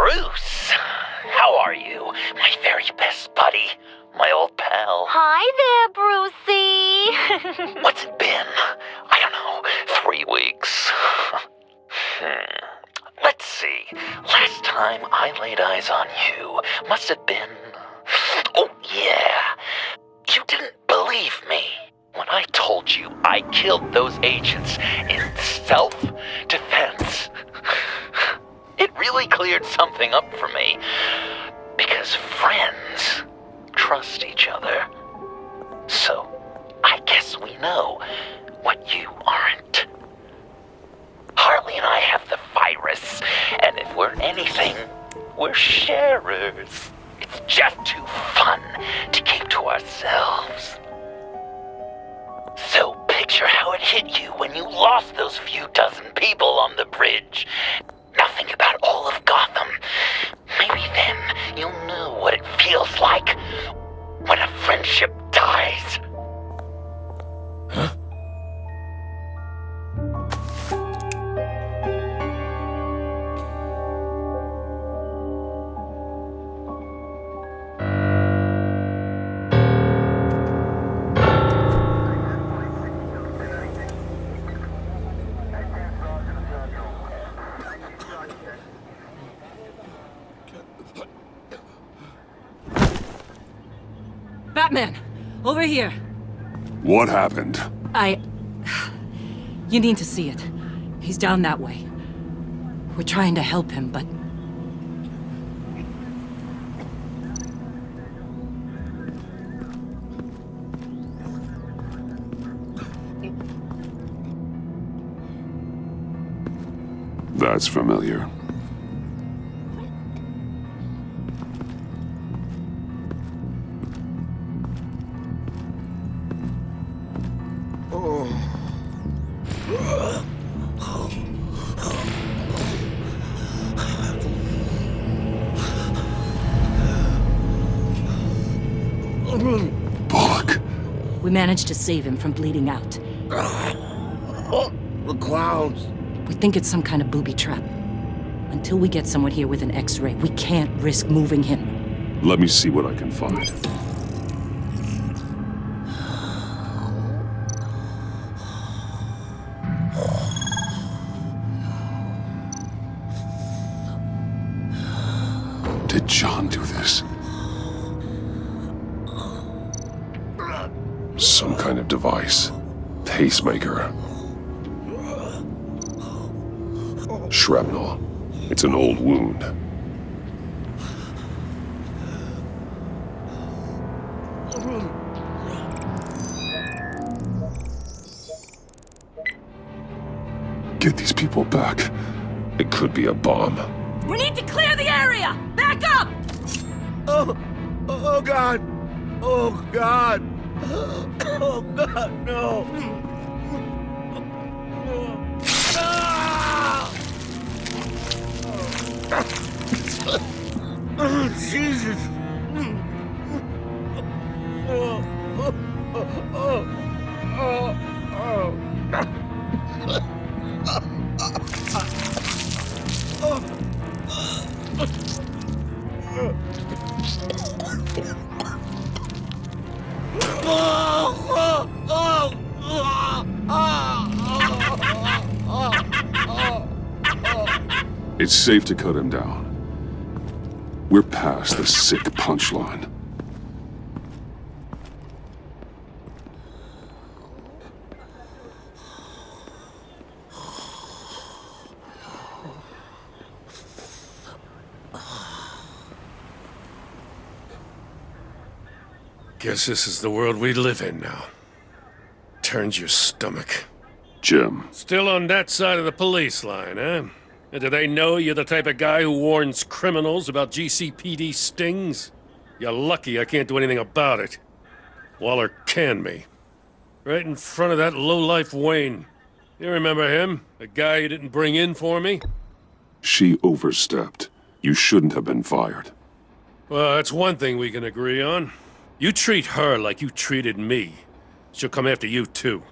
Bruce, how are you? My very best buddy, my old pal. Hi there, Brucey. What's it been? I don't know, 3 weeks. Let's see. Last time I laid eyes on you must have been... Oh, yeah. You didn't believe me when I told you I killed those agents in self-defense. It really cleared something up for me. Because friends trust each other. So, I guess we know what you aren't. Harley and I have the virus, and if we're anything, we're sharers. It's just too fun to keep to ourselves. So picture how it hit you when you lost those few dozen people on the bridge. Nothing about all of Gotham. Maybe then you'll know what it feels like when a friendship dies. Huh? Batman! Over here! What happened? You need to see it. He's down that way. We're trying to help him, but... That's familiar. Bullock. We managed to save him from bleeding out. The clouds. We think it's some kind of booby trap. Until we get someone here with an X-ray, we can't risk moving him. Let me see what I can find. Did John do this? Some kind of device. Pacemaker. Shrapnel. It's an old wound. Get these people back. It could be a bomb. We need to clear the area! Back up! Oh God! Oh God! Oh God, no! Oh, Jesus! It's safe to cut him down. We're past the sick punchline. Guess this is the world we live in now. Turns your stomach. Jim. Still on that side of the police line, eh? And do they know you're the type of guy who warns criminals about GCPD stings? You're lucky I can't do anything about it. Waller canned me. Right in front of that lowlife Wayne. You remember him? The guy you didn't bring in for me? She overstepped. You shouldn't have been fired. Well, that's one thing we can agree on. You treat her like you treated me. She'll come after you, too.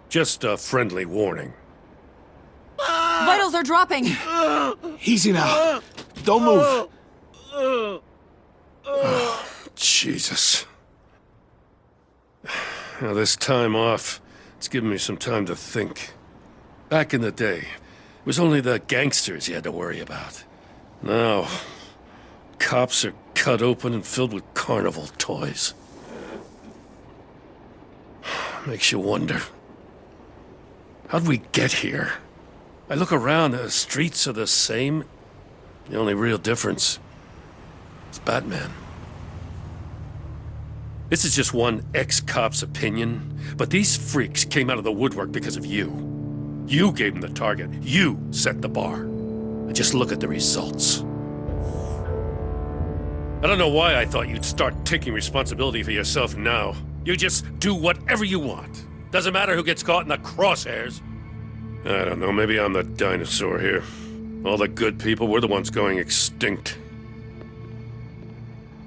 Just a friendly warning. Vitals are dropping! Easy now. Don't move. Jesus. Now, this time off, it's given me some time to think. Back in the day, it was only the gangsters you had to worry about. Now, cops are cut open and filled with carnival toys. Makes you wonder. How'd we get here? I look around, the streets are the same. The only real difference is Batman. This is just one ex-cop's opinion, but these freaks came out of the woodwork because of you. You gave them the target. You set the bar. And just look at the results. I don't know why I thought you'd start taking responsibility for yourself now. You just do whatever you want. Doesn't matter who gets caught in the crosshairs. I don't know, maybe I'm the dinosaur here. All the good people, we're the ones going extinct.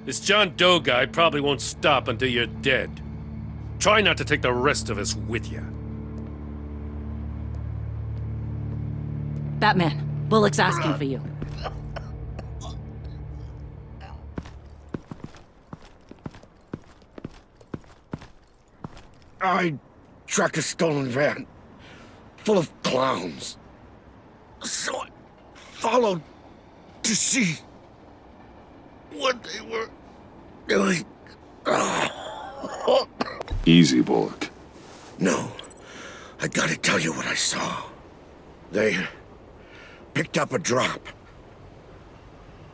This John Doe guy probably won't stop until you're dead. Try not to take the rest of us with you. Batman, Bullock's asking for you. I tracked a stolen van full of clowns. So I followed to see what they were doing. Easy, Bullock. No, I gotta tell you what I saw. They picked up a drop.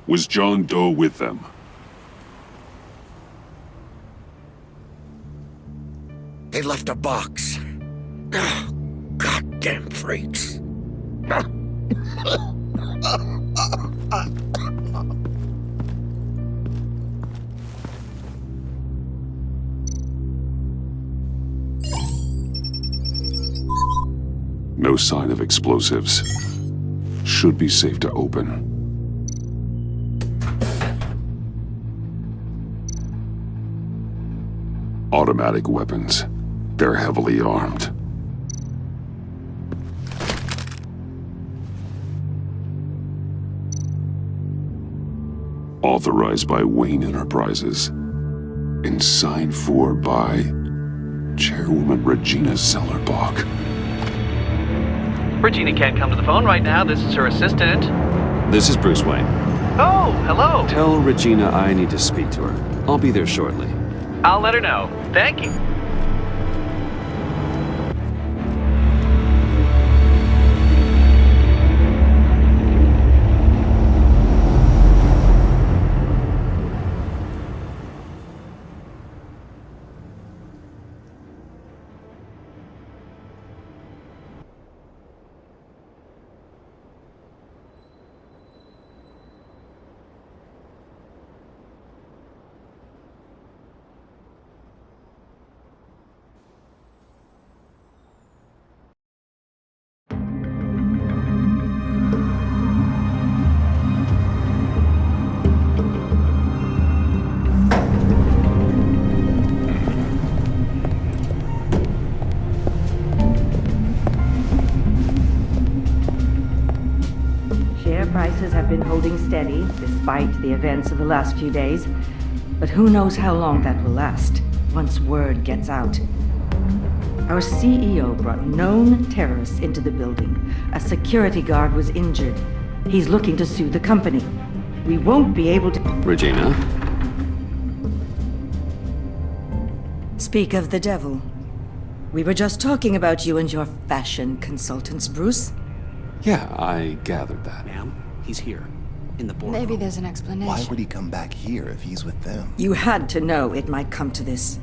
Was John Doe with them? They left a box. Goddamn freaks. No sign of explosives. Should be safe to open. Automatic weapons. They're heavily armed. Authorized by Wayne Enterprises. And signed for by Chairwoman Regina Zellerbach. Regina can't come to the phone right now. This is her assistant. This is Bruce Wayne. Oh, hello. Tell Regina I need to speak to her. I'll be there shortly. I'll let her know. Thank you. Prices have been holding steady despite the events of the last few days. But who knows how long that will last once word gets out. Our CEO brought known terrorists into the building. A security guard was injured. He's looking to sue the company. We won't be able to... Regina? Speak of the devil. We were just talking about you and your fashion consultants, Bruce. Yeah, I gathered that. Ma'am, he's here. In the boardroom. Maybe there's an explanation. Why would he come back here if he's with them? You had to know it might come to this.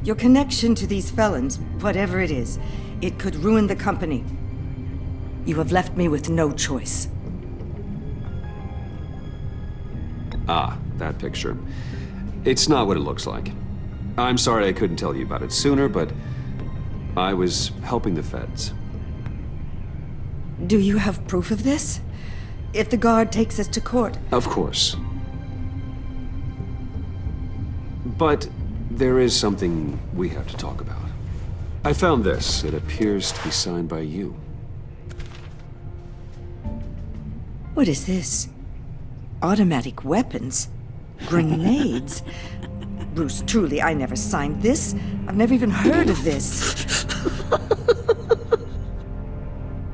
Your connection to these felons, whatever it is, it could ruin the company. You have left me with no choice. Ah, that picture. It's not what it looks like. I'm sorry I couldn't tell you about it sooner, but I was helping the feds. Do you have proof of this? If the guard takes us to court... Of course. But there is something we have to talk about. I found this. It appears to be signed by you. What is this? Automatic weapons? Grenades? Bruce, truly, I never signed this. I've never even heard of this.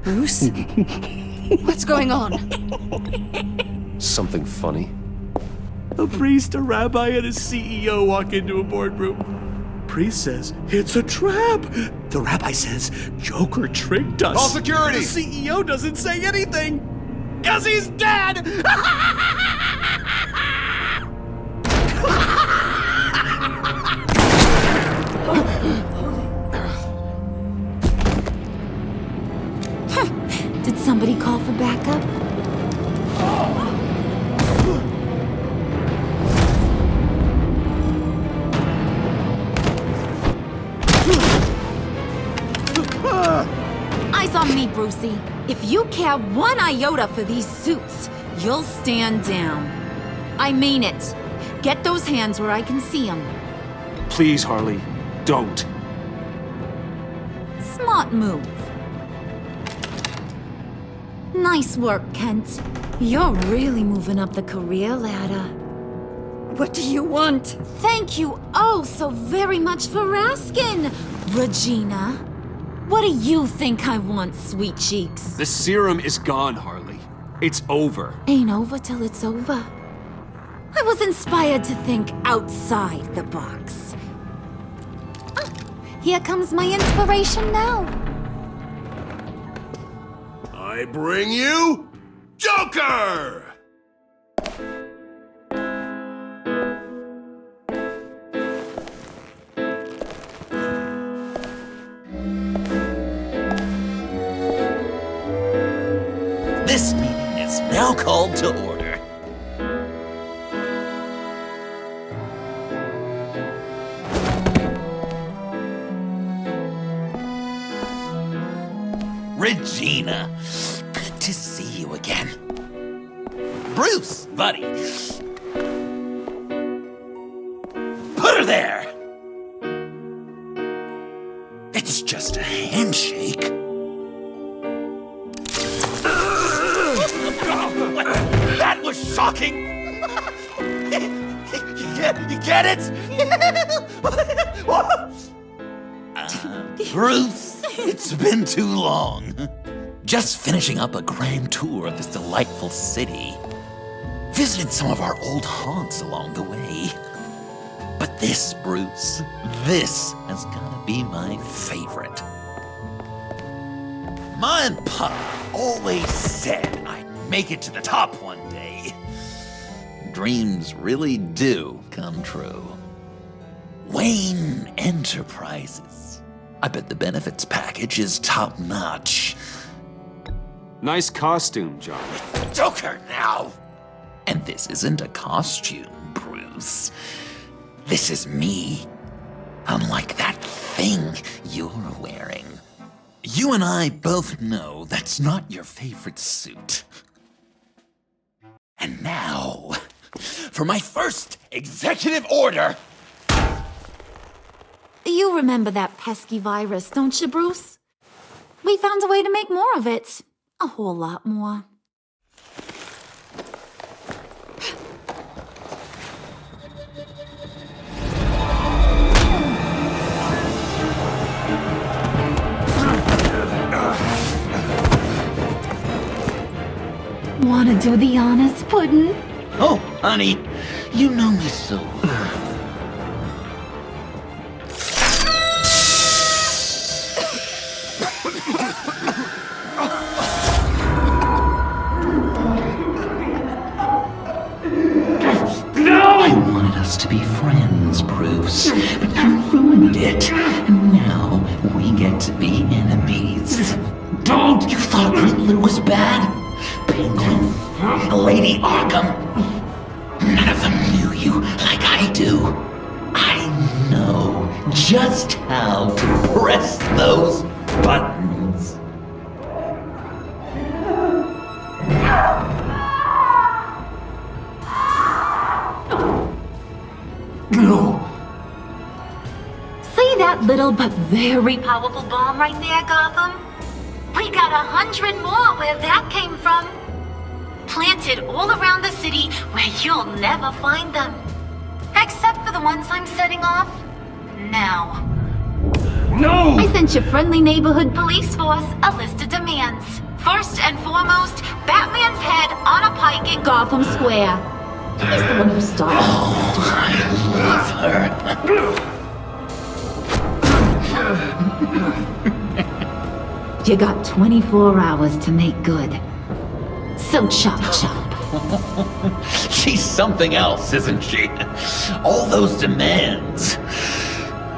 Bruce? What's going on? Something funny? A priest, a rabbi, and a CEO walk into a boardroom. Priest says, it's a trap. The rabbi says, Joker tricked us. Call security! The CEO doesn't say anything, because he's dead! Did somebody call for backup? Eyes on me, Brucey. If you care one iota for these suits, you'll stand down. I mean it. Get those hands where I can see them. Please, Harley, don't. Smart move. Nice work, Kent. You're really moving up the career ladder. What do you want? Thank you oh so very much for asking, Regina. What do you think I want, sweet cheeks? The serum is gone, Harley. It's over. Ain't over till it's over. I was inspired to think outside the box. Ah, here comes my inspiration now. I bring you Joker! This meeting is now called to order. Regina, good to see you again. Bruce, buddy. Put her there. It's just a handshake. That was shocking! You get it? Bruce, it's been too long. Just finishing up a grand tour of this delightful city. Visited some of our old haunts along the way. But this, Bruce, this has gotta be my favorite. Ma and Pa always said I'd make it to the top one day. Dreams really do come true. Wayne Enterprises. I bet the benefits package is top-notch. Nice costume, John. Joker now! And this isn't a costume, Bruce. This is me. Unlike that thing you're wearing. You and I both know that's not your favorite suit. And now, for my first executive order. You remember that pesky virus, don't you, Bruce? We found a way to make more of it. A whole lot more. Wanna do the honors, Puddin'? Oh, honey, you know me so well. I wanted us to be friends, Bruce, but you ruined it. And now we get to be enemies. Don't! You thought Riddler was bad? Penguin, Lady Arkham. None of them knew you like I do. I know just how to press those buttons. No. See that little but very powerful bomb right there, Gotham? We got 100 more where that came from. planted all around the city where you'll never find them. Except for the ones I'm setting off now. No! I sent your friendly neighborhood police force a list of demands. First and foremost, Batman's head on a pike in Gotham Square. He's the one who started. You got 24 hours to make good. So chop chop. She's something else, isn't she? All those demands.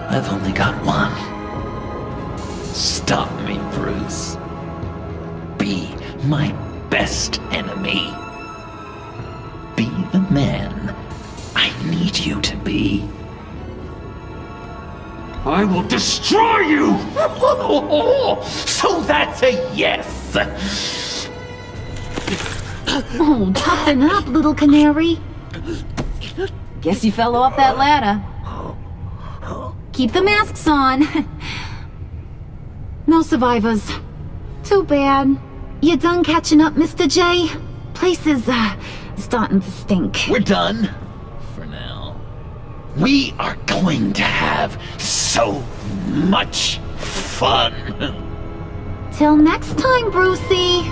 I've only got one. Stop me, Bruce. Be my best enemy. Be the man I need you to be. I will destroy you! So that's a yes! Oh, toughen up, little canary. Guess you fell off that ladder. Keep the masks on. No survivors. Too bad. You done catching up, Mr. J? Place is, starting to stink. We're done. For now. We are going to have so much fun. Till next time, Brucey.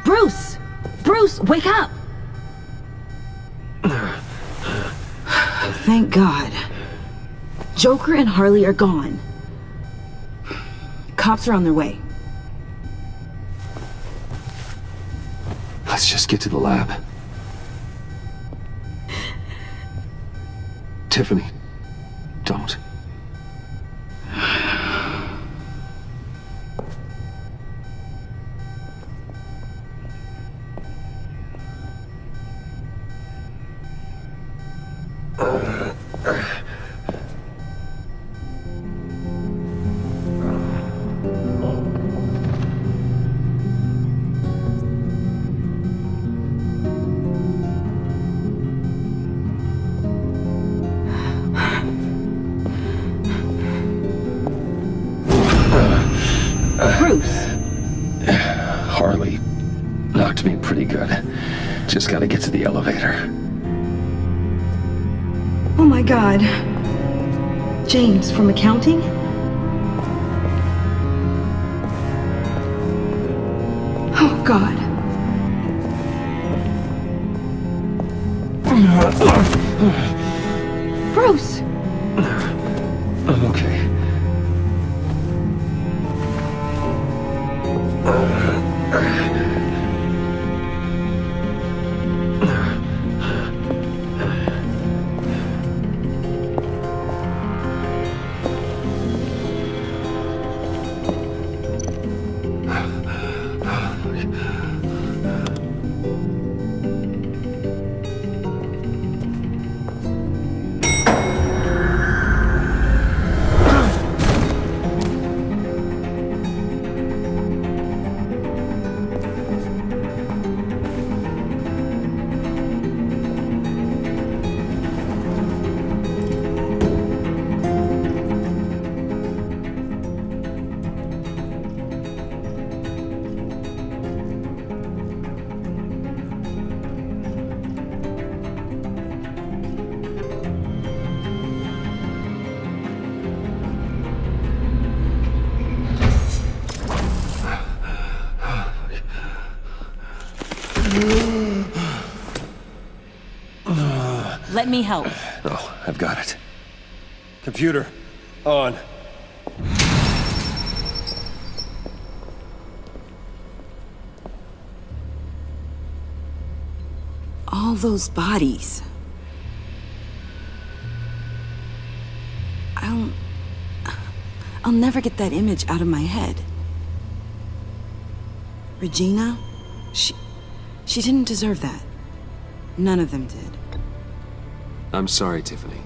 Bruce! Bruce, wake up! Thank God. Joker and Harley are gone. Cops are on their way. Let's just get to the lab. Tiffany, don't. Harley knocked me pretty good. Just gotta get to the elevator. Oh my God. James from accounting? Oh God. Bruce! I'm okay. Let me help. Oh, I've got it. Computer, on. All those bodies. I'll never get that image out of my head. Regina, she didn't deserve that. None of them did. I'm sorry, Tiffany.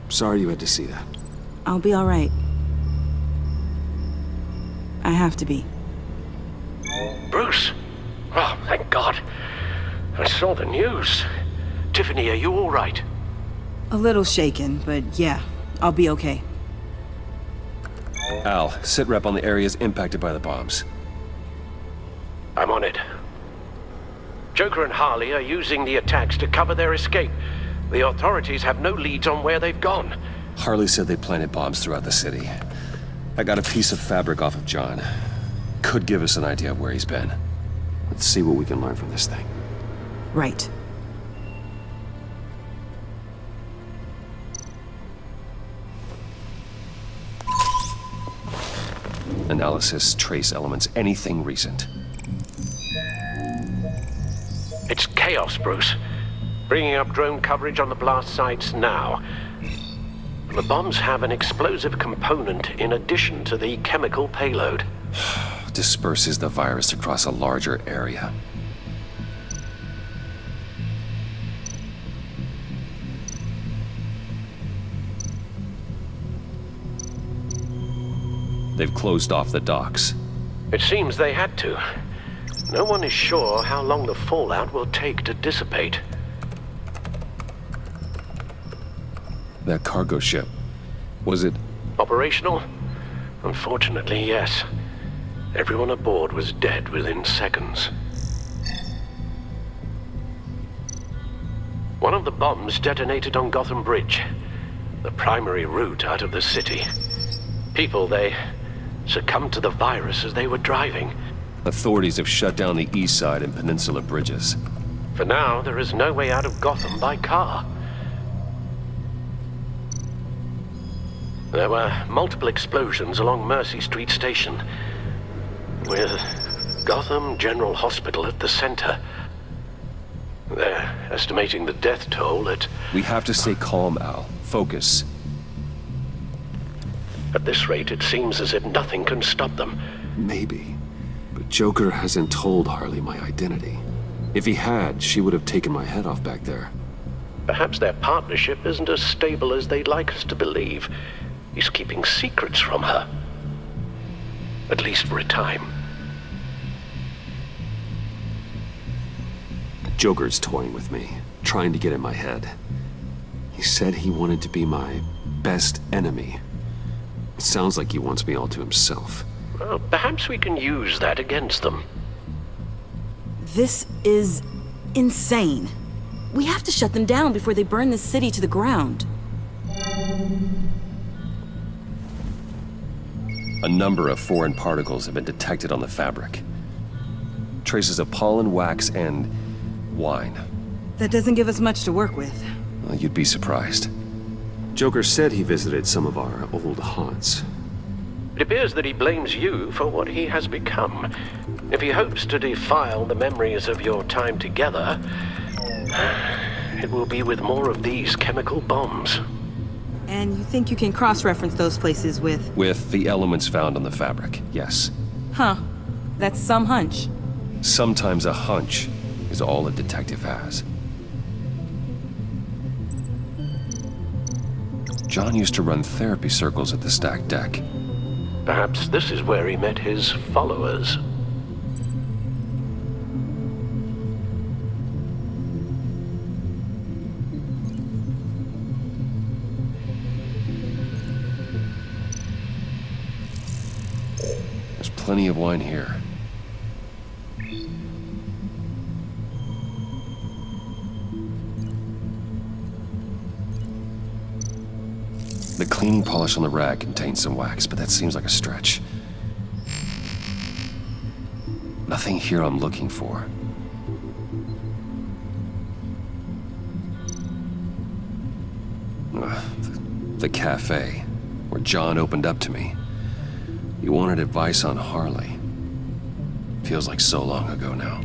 Sorry you had to see that. I'll be all right. I have to be. Bruce? Oh, thank God. I saw the news. Tiffany, are you all right? A little shaken, but yeah, I'll be okay. Al, sit rep on the areas impacted by the bombs. I'm on it. Joker and Harley are using the attacks to cover their escape. The authorities have no leads on where they've gone. Harley said they planted bombs throughout the city. I got a piece of fabric off of John. Could give us an idea of where he's been. Let's see what we can learn from this thing. Right. Analysis, trace elements, anything recent. It's chaos, Bruce. Bringing up drone coverage on the blast sites now. The bombs have an explosive component in addition to the chemical payload. Disperses the virus across a larger area. They've closed off the docks. It seems they had to. No one is sure how long the fallout will take to dissipate. That cargo ship, was it... Operational? Unfortunately, yes. Everyone aboard was dead within seconds. One of the bombs detonated on Gotham Bridge, the primary route out of the city. People, they succumbed to the virus as they were driving. Authorities have shut down the east side and peninsula bridges. For now, there is no way out of Gotham by car. There were multiple explosions along Mercy Street Station, with Gotham General Hospital at the center. They're estimating the death toll at... We have to stay calm, Al. Focus. At this rate, it seems as if nothing can stop them. Maybe. But Joker hasn't told Harley my identity. If he had, she would have taken my head off back there. Perhaps their partnership isn't as stable as they'd like us to believe. He's keeping secrets from her. At least for a time. Joker's toying with me, trying to get in my head. He said he wanted to be my best enemy. It sounds like he wants me all to himself. Well, perhaps we can use that against them. This is insane. We have to shut them down before they burn the city to the ground. A number of foreign particles have been detected on the fabric. Traces of pollen, wax, and wine. That doesn't give us much to work with. Well, you'd be surprised. Joker said he visited some of our old haunts. It appears that he blames you for what he has become. If he hopes to defile the memories of your time together, it will be with more of these chemical bombs. And you think you can cross-reference those places with... With the elements found on the fabric, yes. Huh. That's some hunch. Sometimes a hunch is all a detective has. John used to run therapy circles at the stacked deck. Perhaps this is where he met his followers. There's plenty of wine here. The cleaning polish on the rag contains some wax, but that seems like a stretch. Nothing here I'm looking for. The cafe, where John opened up to me. He wanted advice on Harley. Feels like so long ago now.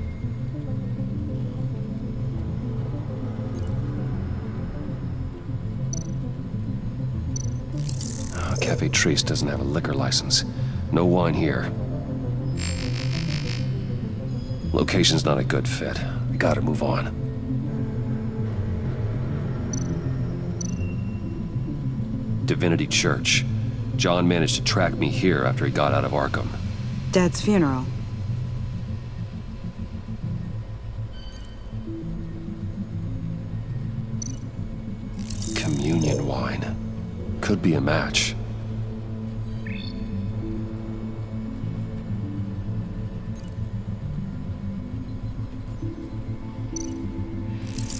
Cafe Trace doesn't have a liquor license. No wine here. Location's not a good fit. We gotta move on. Divinity Church. John managed to track me here after he got out of Arkham. Dad's funeral. could be a match.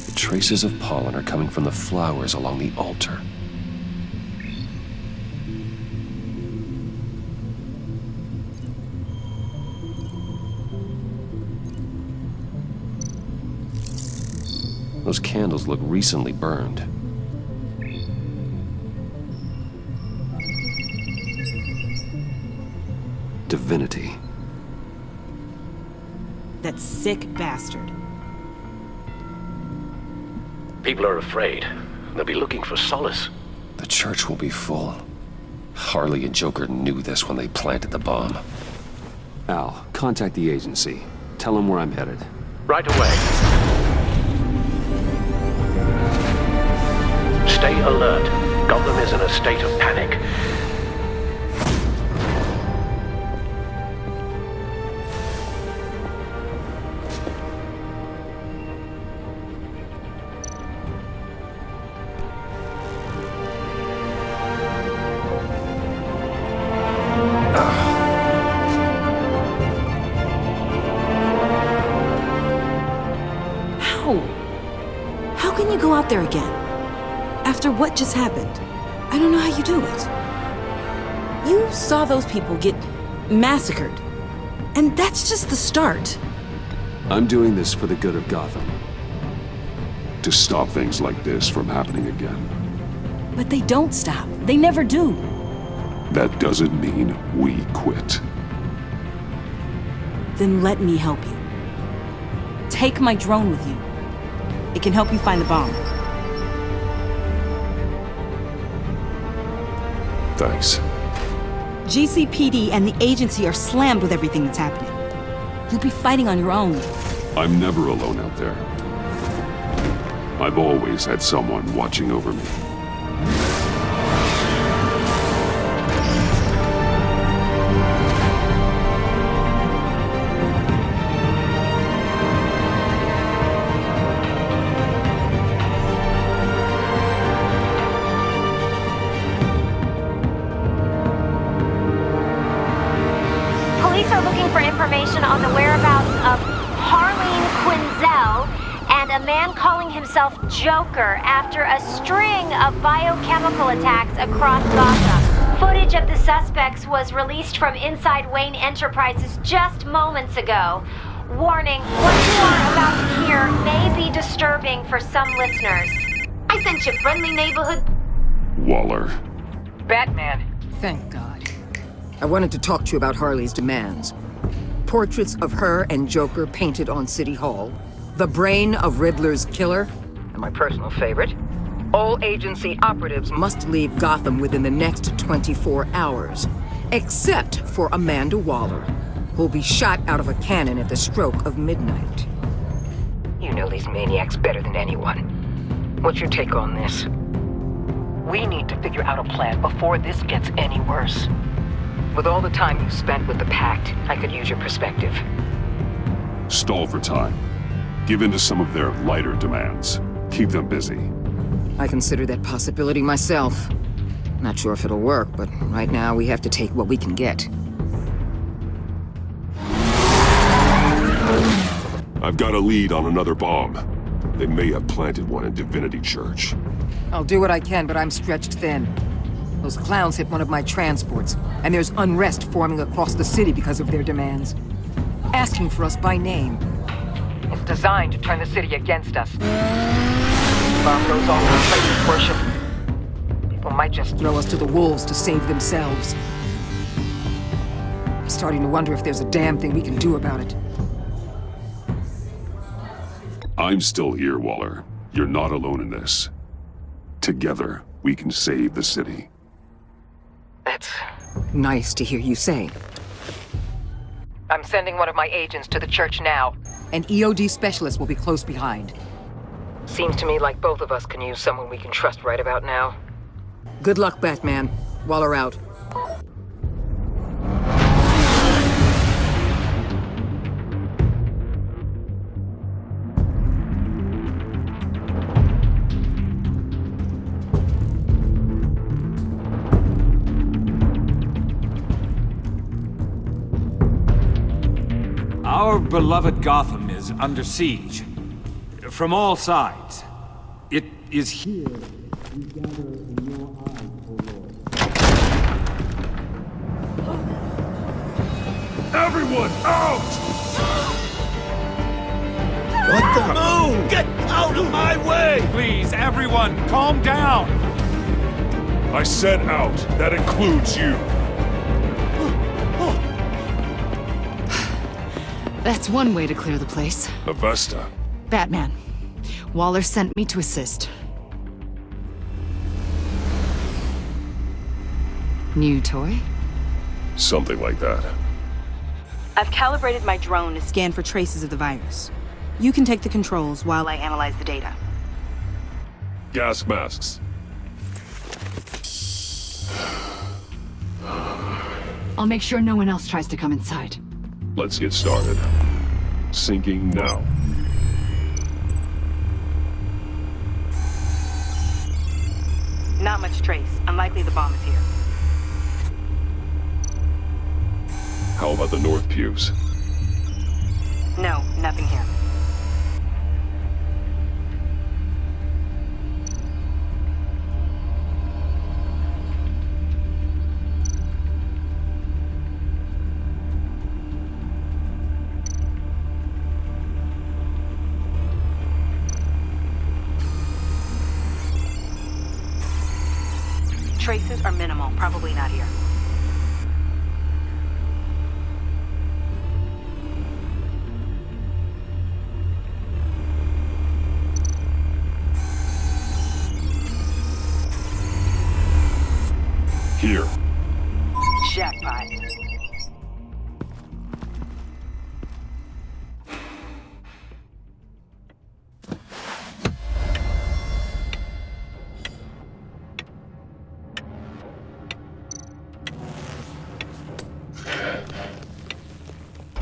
The traces of pollen are coming from the flowers along the altar. Those candles look recently burned. Divinity. That sick bastard. People are afraid. They'll be looking for solace. The church will be full. Harley and Joker knew this when they planted the bomb. Al, contact the agency. Tell them where I'm headed. Right away. Stay alert. Gotham is in a state of panic. How can you go out there again? After what just happened? I don't know how you do it. You saw those people get massacred. And that's just the start. I'm doing this for the good of Gotham. To stop things like this from happening again. But they don't stop. They never do. That doesn't mean we quit. Then let me help you. Take my drone with you. It can help you find the bomb. Thanks. GCPD and the agency are slammed with everything that's happening. You'll be fighting on your own. I'm never alone out there. I've always had someone watching over me. Police are looking for information on the whereabouts of Harleen Quinzel and a man calling himself Joker after a string of biochemical attacks across Gotham. Footage of the suspects was released from inside Wayne Enterprises just moments ago. Warning, what you are about to hear may be disturbing for some listeners. I sent you friendly neighborhood... Waller. Batman. Thank God. I wanted to talk to you about Harley's demands. Portraits of her and Joker painted on City Hall. The brain of Riddler's killer. And my personal favorite. All agency operatives must leave Gotham within the next 24 hours. Except for Amanda Waller, who'll be shot out of a cannon at the stroke of midnight. You know these maniacs better than anyone. What's your take on this? We need to figure out a plan before this gets any worse. With all the time you spent with the Pact, I could use your perspective. Stall for time. Give in to some of their lighter demands. Keep them busy. I consider that possibility myself. Not sure if it'll work, but right now we have to take what we can get. I've got a lead on another bomb. They may have planted one in Divinity Church. I'll do what I can, but I'm stretched thin. Those clowns hit one of my transports, and there's unrest forming across the city because of their demands. Asking for us by name. It's designed to turn the city against us. Bomb goes off in places of worship. People might just throw us to the wolves to save themselves. I'm starting to wonder if there's a damn thing we can do about it. I'm still here, Waller. You're not alone in this. Together, we can save the city. That's nice to hear you say. I'm sending one of my agents to the church now. An EOD specialist will be close behind. Seems to me like both of us can use someone we can trust right about now. Good luck, Batman. Waller out. Our beloved Gotham is under siege. From all sides. It is here we gather in your eyes, O Lord. Everyone, out! What the moon? Get out of my way! Please, everyone, calm down! I said out. That includes you. That's one way to clear the place. Avesta. Batman. Waller sent me to assist. New toy? Something like that. I've calibrated my drone to scan for traces of the virus. You can take the controls while I analyze the data. Gas masks. I'll make sure no one else tries to come inside. Let's get started. Syncing now. Not much trace. Unlikely the bomb is here. How about the north pews? No, nothing here. Traces are minimal, probably not here. Here. Jackpot.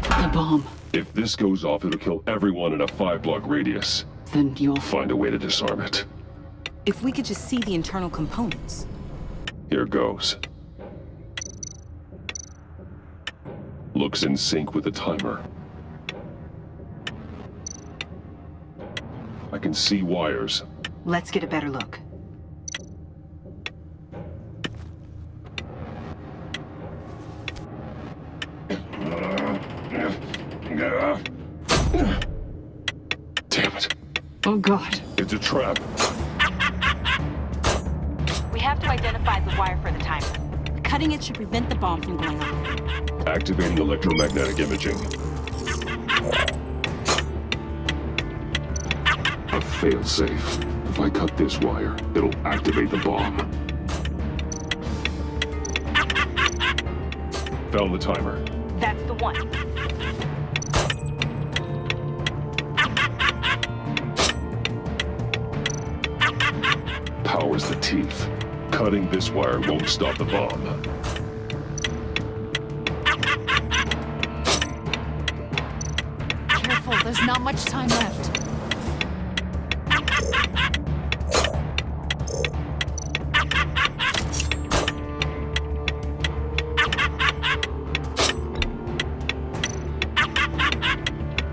The bomb. If this goes off, it'll kill everyone in a 5-block radius. Then you'll find a way to disarm it. If we could just see the internal components. Here goes. Looks in sync with the timer. I can see wires. Let's get a better look. Damn it. Oh, God. It's a trap. We have to identify the wire for the timer. Cutting it should prevent the bomb from going off. Activating electromagnetic imaging. A failsafe. If I cut this wire, it'll activate the bomb. Found the timer. That's the one. Power's the teeth. Cutting this wire won't stop the bomb. Careful, there's not much time left.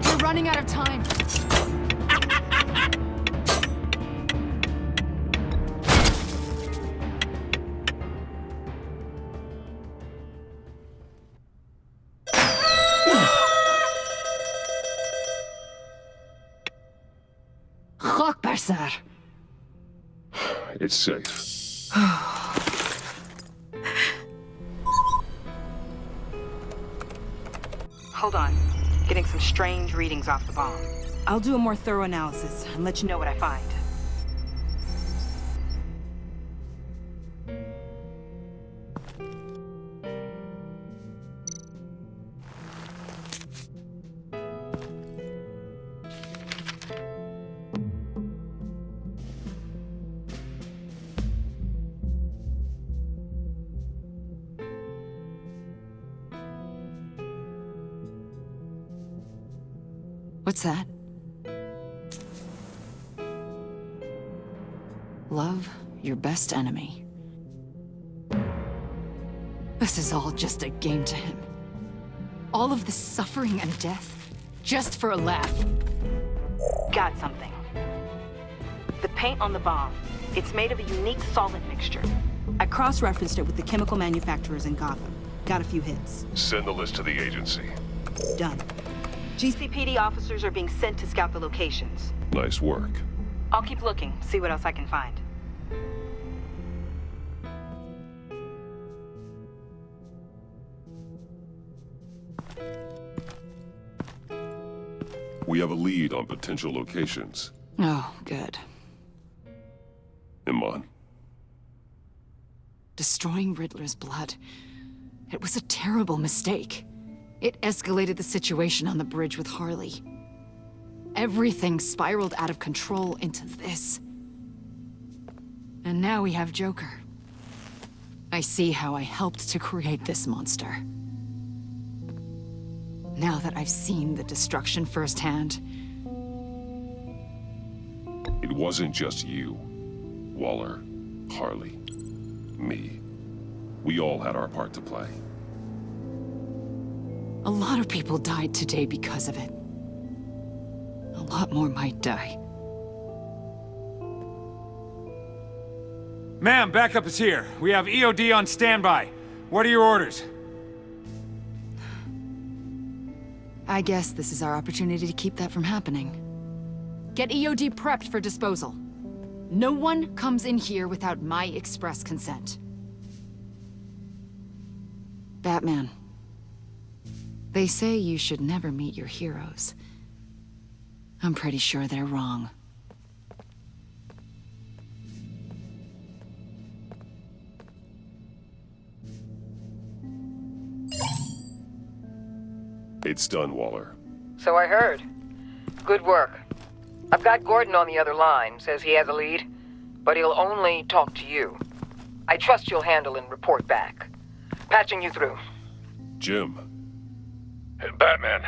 We're running out of time. It's safe. Hold on. Getting some strange readings off the bomb. I'll do a more thorough analysis and let you know what I find. What's that? Love your best enemy. This is all just a game to him. All of this suffering and death, Just for a laugh. Got something. The paint on the bomb. It's made of a unique solvent mixture. I cross-referenced it with the chemical manufacturers in Gotham. Got a few hits. Send the list to the agency. Done. GCPD officers are being sent to scout the locations. Nice work. I'll keep looking, see what else I can find. We have a lead on potential locations. Oh, good. Iman. Destroying Riddler's blood. It was a terrible mistake. It escalated the situation on the bridge with Harley. Everything spiraled out of control into this. And now we have Joker. I see how I helped to create this monster. Now that I've seen the destruction firsthand... It wasn't just you, Waller, Harley, me. We all had our part to play. A lot of people died today because of it. A lot more might die. Ma'am, backup is here. We have EOD on standby. What are your orders? I guess this is our opportunity to keep that from happening. Get EOD prepped for disposal. No one comes in here without my express consent. Batman. They say you should never meet your heroes. I'm pretty sure they're wrong. It's done, Waller. So I heard. Good work. I've got Gordon on the other line, says he has a lead, but he'll only talk to you. I trust you'll handle and report back. Patching you through. Jim. Hey, Batman,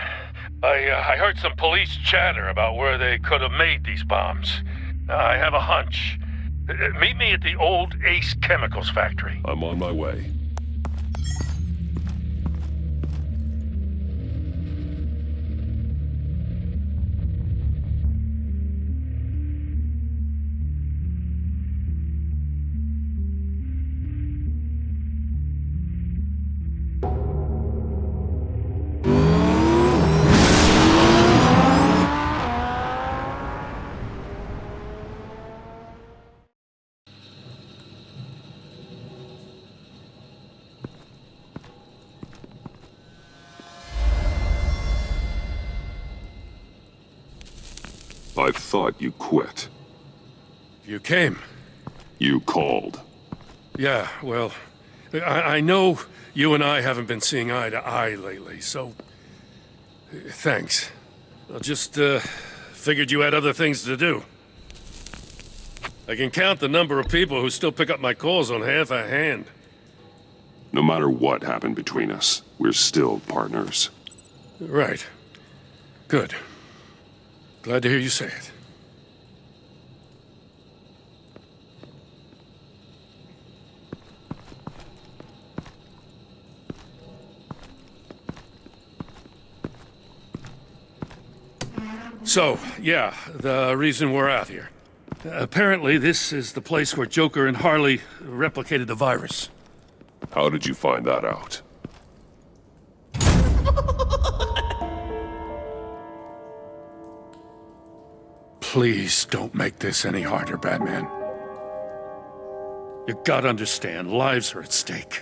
I heard some police chatter about where they could have made these bombs. I have a hunch. Meet me at the old Ace Chemicals factory. I'm on my way. I thought you quit. You came. You called. Yeah, well, I know you and I haven't been seeing eye to eye lately, so... thanks. I just, figured you had other things to do. I can count the number of people who still pick up my calls on half a hand. No matter what happened between us, we're still partners. Right. Good. Glad to hear you say it. So, yeah, the reason we're out here. Apparently, this is the place where Joker and Harley replicated the virus. How did you find that out? Please don't make this any harder, Batman. You gotta understand, lives are at stake.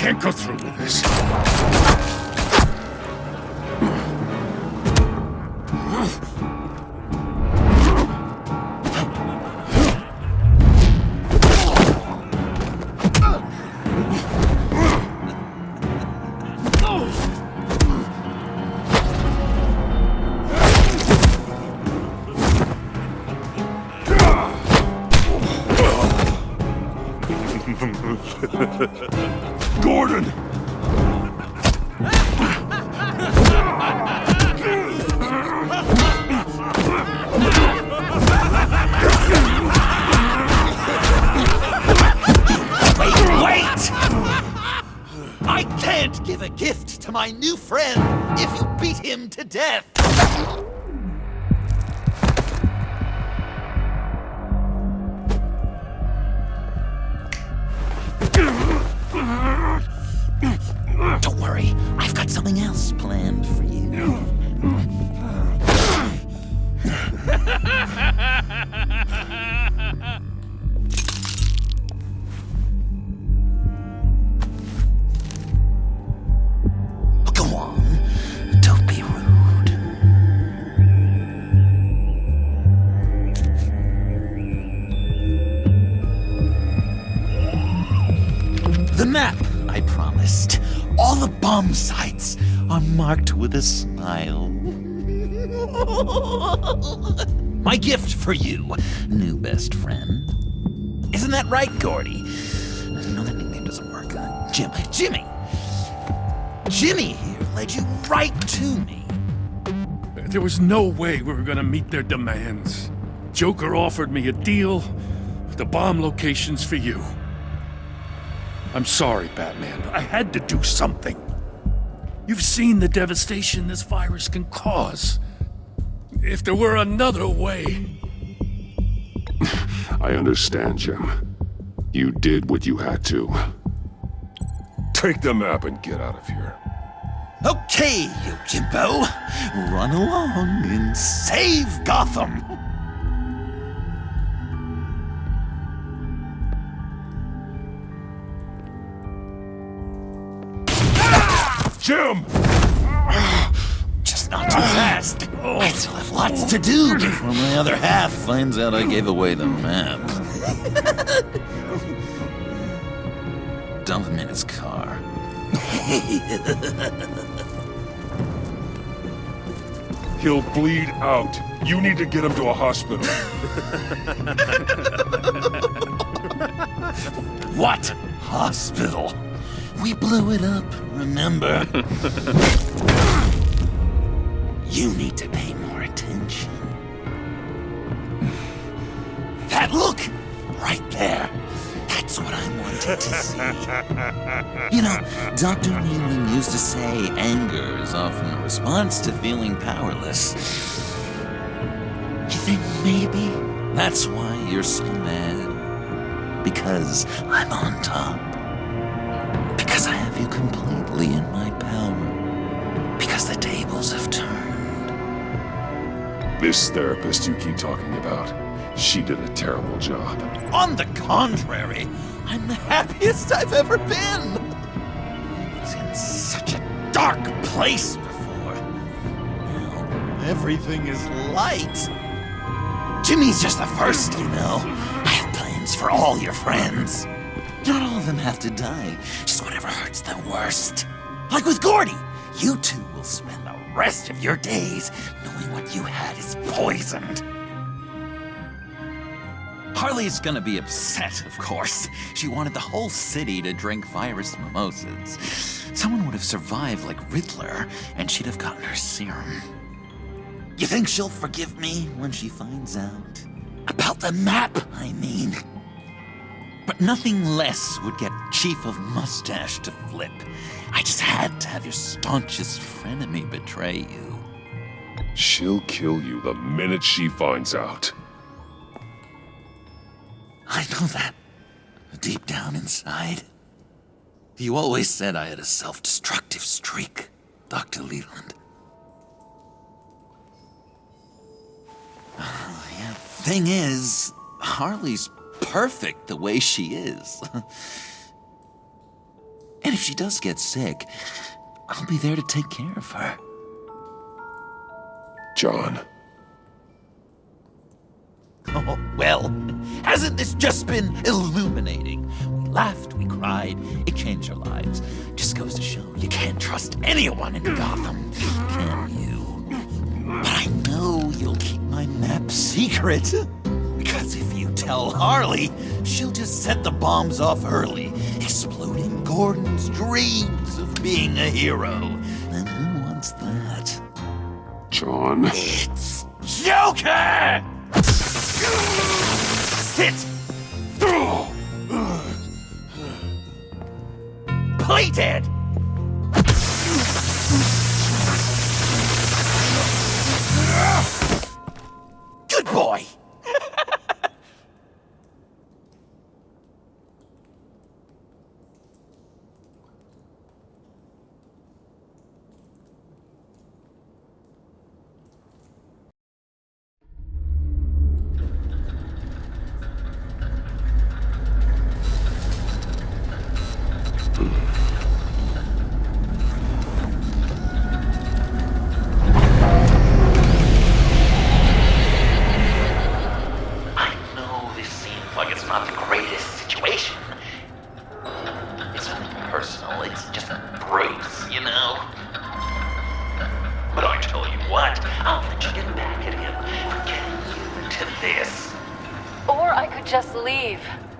can't go through with this. Gordon! Wait! I can't give a gift to my new friend if you beat him to death! Don't worry, I've got something else planned for you. Go on, don't be rude. The map I promised. All the bomb sites are marked with a smile. My gift for you, new best friend. Isn't that right, Gordy? No, that nickname doesn't work. Jimmy. Jimmy here led you right to me. There was no way we were gonna meet their demands. Joker offered me a deal, the bomb locations for you. I'm sorry, Batman, but I had to do something. You've seen the devastation this virus can cause. If there were another way... I understand, Jim. You did what you had to. Take the map and get out of here. Okay, you Jimbo. Run along and save Gotham. Jim! Just not too fast. I still have lots to do before my other half finds out I gave away the map. Dump him in his car. He'll bleed out. You need to get him to a hospital. What? Hospital? We blew it up, remember? You need to pay more attention. That look! Right there. That's what I wanted to see. You know, Dr. Newman used to say anger is often a response to feeling powerless. You think maybe that's why you're so mad? Because I'm on top. Because I have you completely in my power. Because the tables have turned. This therapist you keep talking about, she did a terrible job. On the contrary, I'm the happiest I've ever been. I was in such a dark place before. Now everything is light. Jimmy's just the first, you know. I have plans for all your friends. Not all of them have to die, just whatever hurts them worst. Like with Gordy, you two will spend the rest of your days knowing what you had is poisoned. Harley's gonna be upset, of course. She wanted the whole city to drink virus mimosas. Someone would have survived like Riddler, and she'd have gotten her serum. You think she'll forgive me when she finds out? About the map, I mean. But nothing less would get Chief of Mustache to flip. I just had to have your staunchest frenemy betray you. She'll kill you the minute she finds out. I know that. Deep down inside. You always said I had a self-destructive streak, Dr. Leland. Yeah, thing is, Harley's perfect the way she is. And if she does get sick, I'll be there to take care of her. John. Oh, well, hasn't this just been illuminating? We laughed, we cried, it changed our lives. Just goes to show you can't trust anyone in Gotham, can you? But I know you'll keep my map secret. Because if you tell Harley, she'll just set the bombs off early, exploding Gordon's dreams of being a hero. And who wants that? John. It's Joker! Sit! Play dead! Good boy!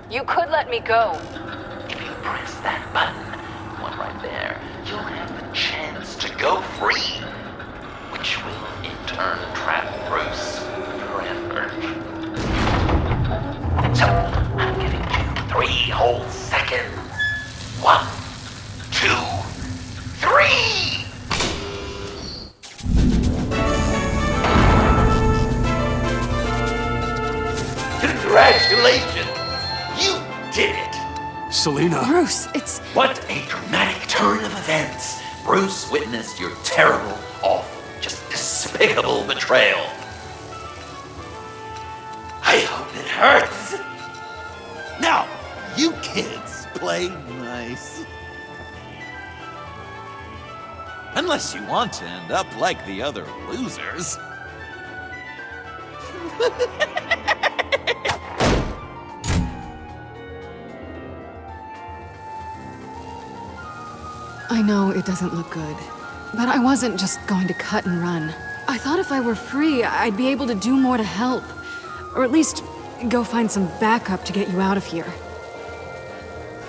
You could let me go. If you press that button, one right there, you'll have the chance to go free, which will in turn trap Bruce forever. So, I'm giving you 3 whole seconds. 1, 2, 3! Congratulations! You did it! Selina. Bruce, it's... What a dramatic turn of events! Bruce witnessed your terrible, awful, just despicable betrayal. I hope it hurts! Now, you kids play nice. Unless you want to end up like the other losers. I know it doesn't look good, but I wasn't just going to cut and run. I thought if I were free, I'd be able to do more to help. Or at least go find some backup to get you out of here.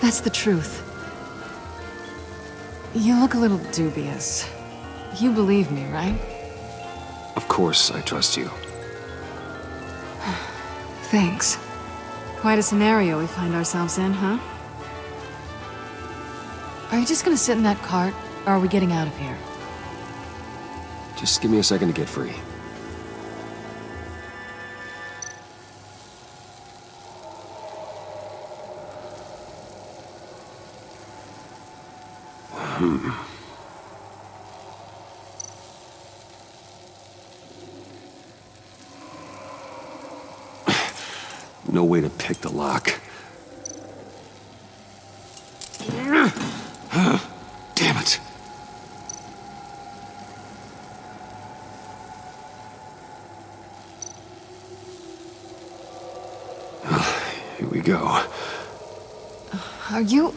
That's the truth. You look a little dubious. You believe me, right? Of course I trust you. Thanks. Quite a scenario we find ourselves in, huh? Are you just gonna sit in that cart, or are we getting out of here? Just give me a second to get free. No way to pick the lock. Damn it. Here we go. Are you...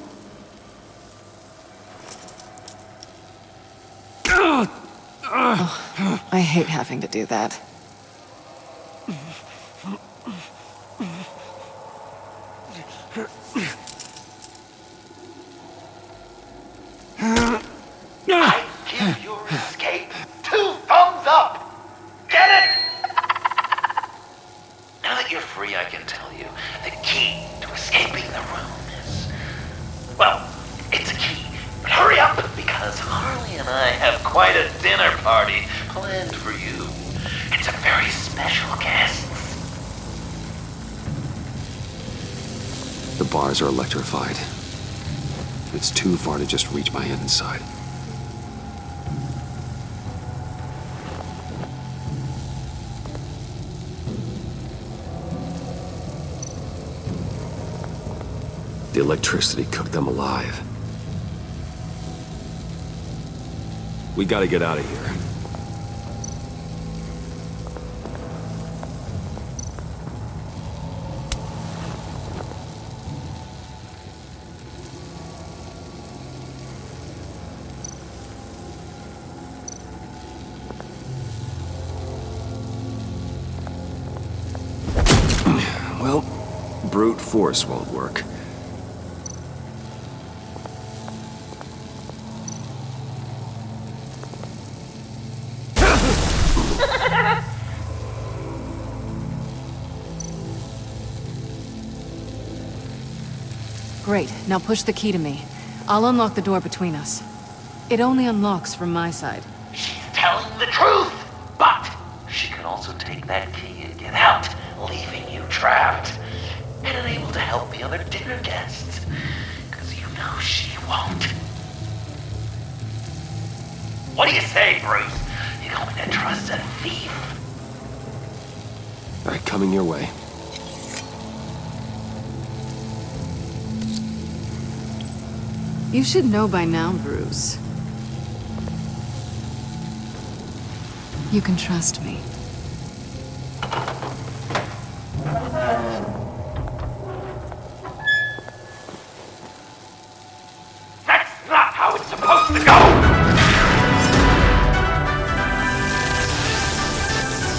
Oh, I hate having to do that. I give your escape 2 thumbs up! Get it? Now that you're free, I can tell you the key to escaping the room is... Well, it's a key, but hurry up, because Harley and I have quite a dinner party planned for you. It's a very special guest. The bars are electrified. It's too far to just reach my hand inside. The electricity cooked them alive. We gotta get out of here. Well, brute force won't work. Great, now push the key to me. I'll unlock the door between us. It only unlocks from my side. She's telling the truth, but she can also take that key and get out, leaving you trapped, and unable to help the other dinner guests, because you know she won't. What do you say, Bruce? You going to trust a thief? All right, coming your way. You should know by now, Bruce. You can trust me. That's not how it's supposed to go!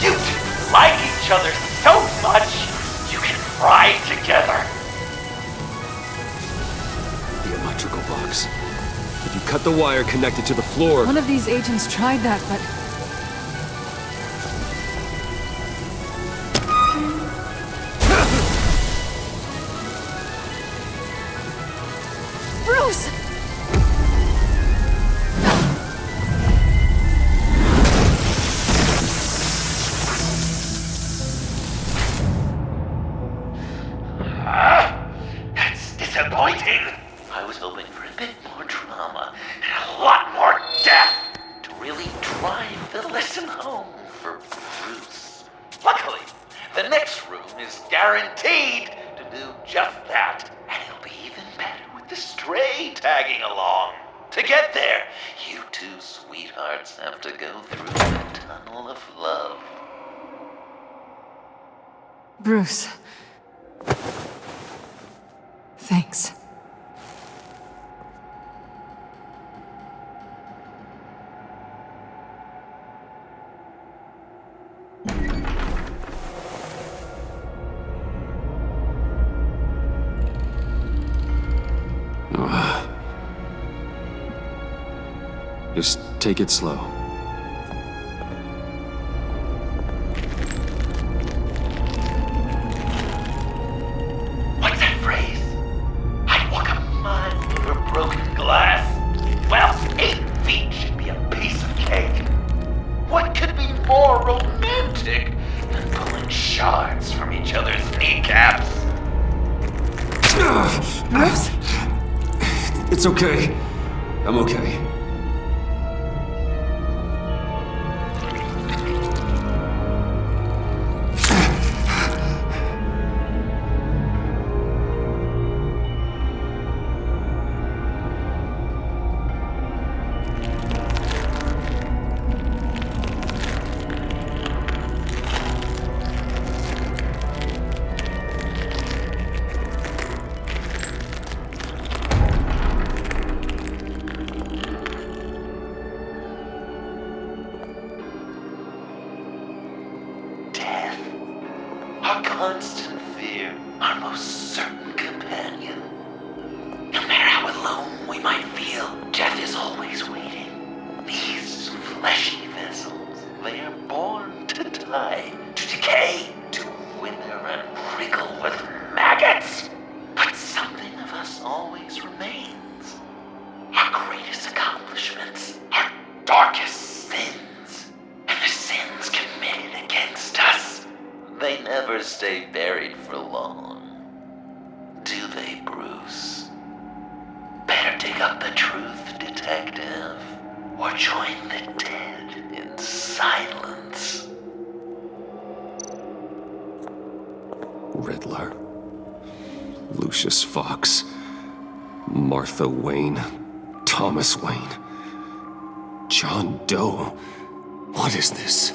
You two like each other so much, you can fry together. The electrical box. If you cut the wire connected to the floor... One of these agents tried that, but... Bruce! That's disappointing. I was hoping for a bit more drama and a lot more death to really drive the lesson home for Bruce. Luckily, the next room is guaranteed to do just that, and it'll be even better with the stray tagging along. To get there, you two sweethearts have to go through the tunnel of love. Bruce. Thanks. Just take it slow. What's that phrase? I'd walk a mile over broken glass. Well, 8 feet should be a piece of cake. What could be more romantic than pulling shards from each other's kneecaps? Bruce? It's okay. I'm okay. Our constant fear, our most certain companion. No matter how alone we might feel, death is always waiting. These fleshy vessels, they are born to die, to decay, to wither and wriggle with maggots. But something of us always remains. Our greatest accomplishments, our darkest sins, and the sins committed against us. They never stay buried for long. Do they, Bruce? Better dig up the truth, detective, or join the dead in silence. Riddler. Lucius Fox. Martha Wayne. Thomas Wayne. John Doe. What is this?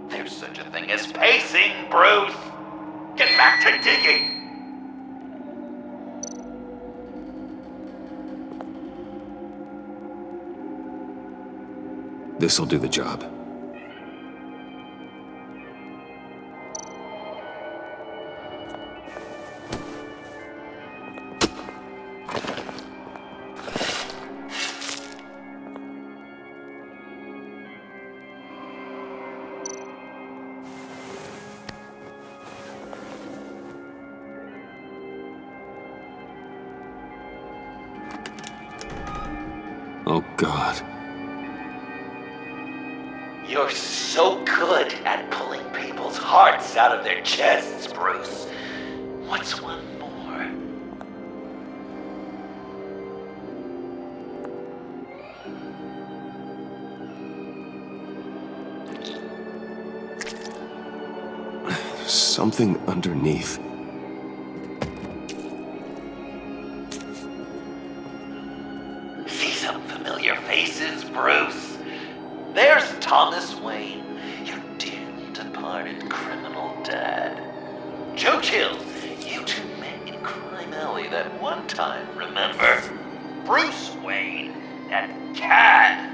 There's such a thing as pacing, Bruce! Get back to digging! This'll do the job. Oh, God. You're so good at pulling people's hearts out of their chests, Bruce. What's one more? Something underneath. See some familiar faces, Bruce? There's Thomas Wayne, your dearly departed criminal dad. Joe Chill, you two met in Crime Alley that one time, remember? Bruce Wayne, that cad.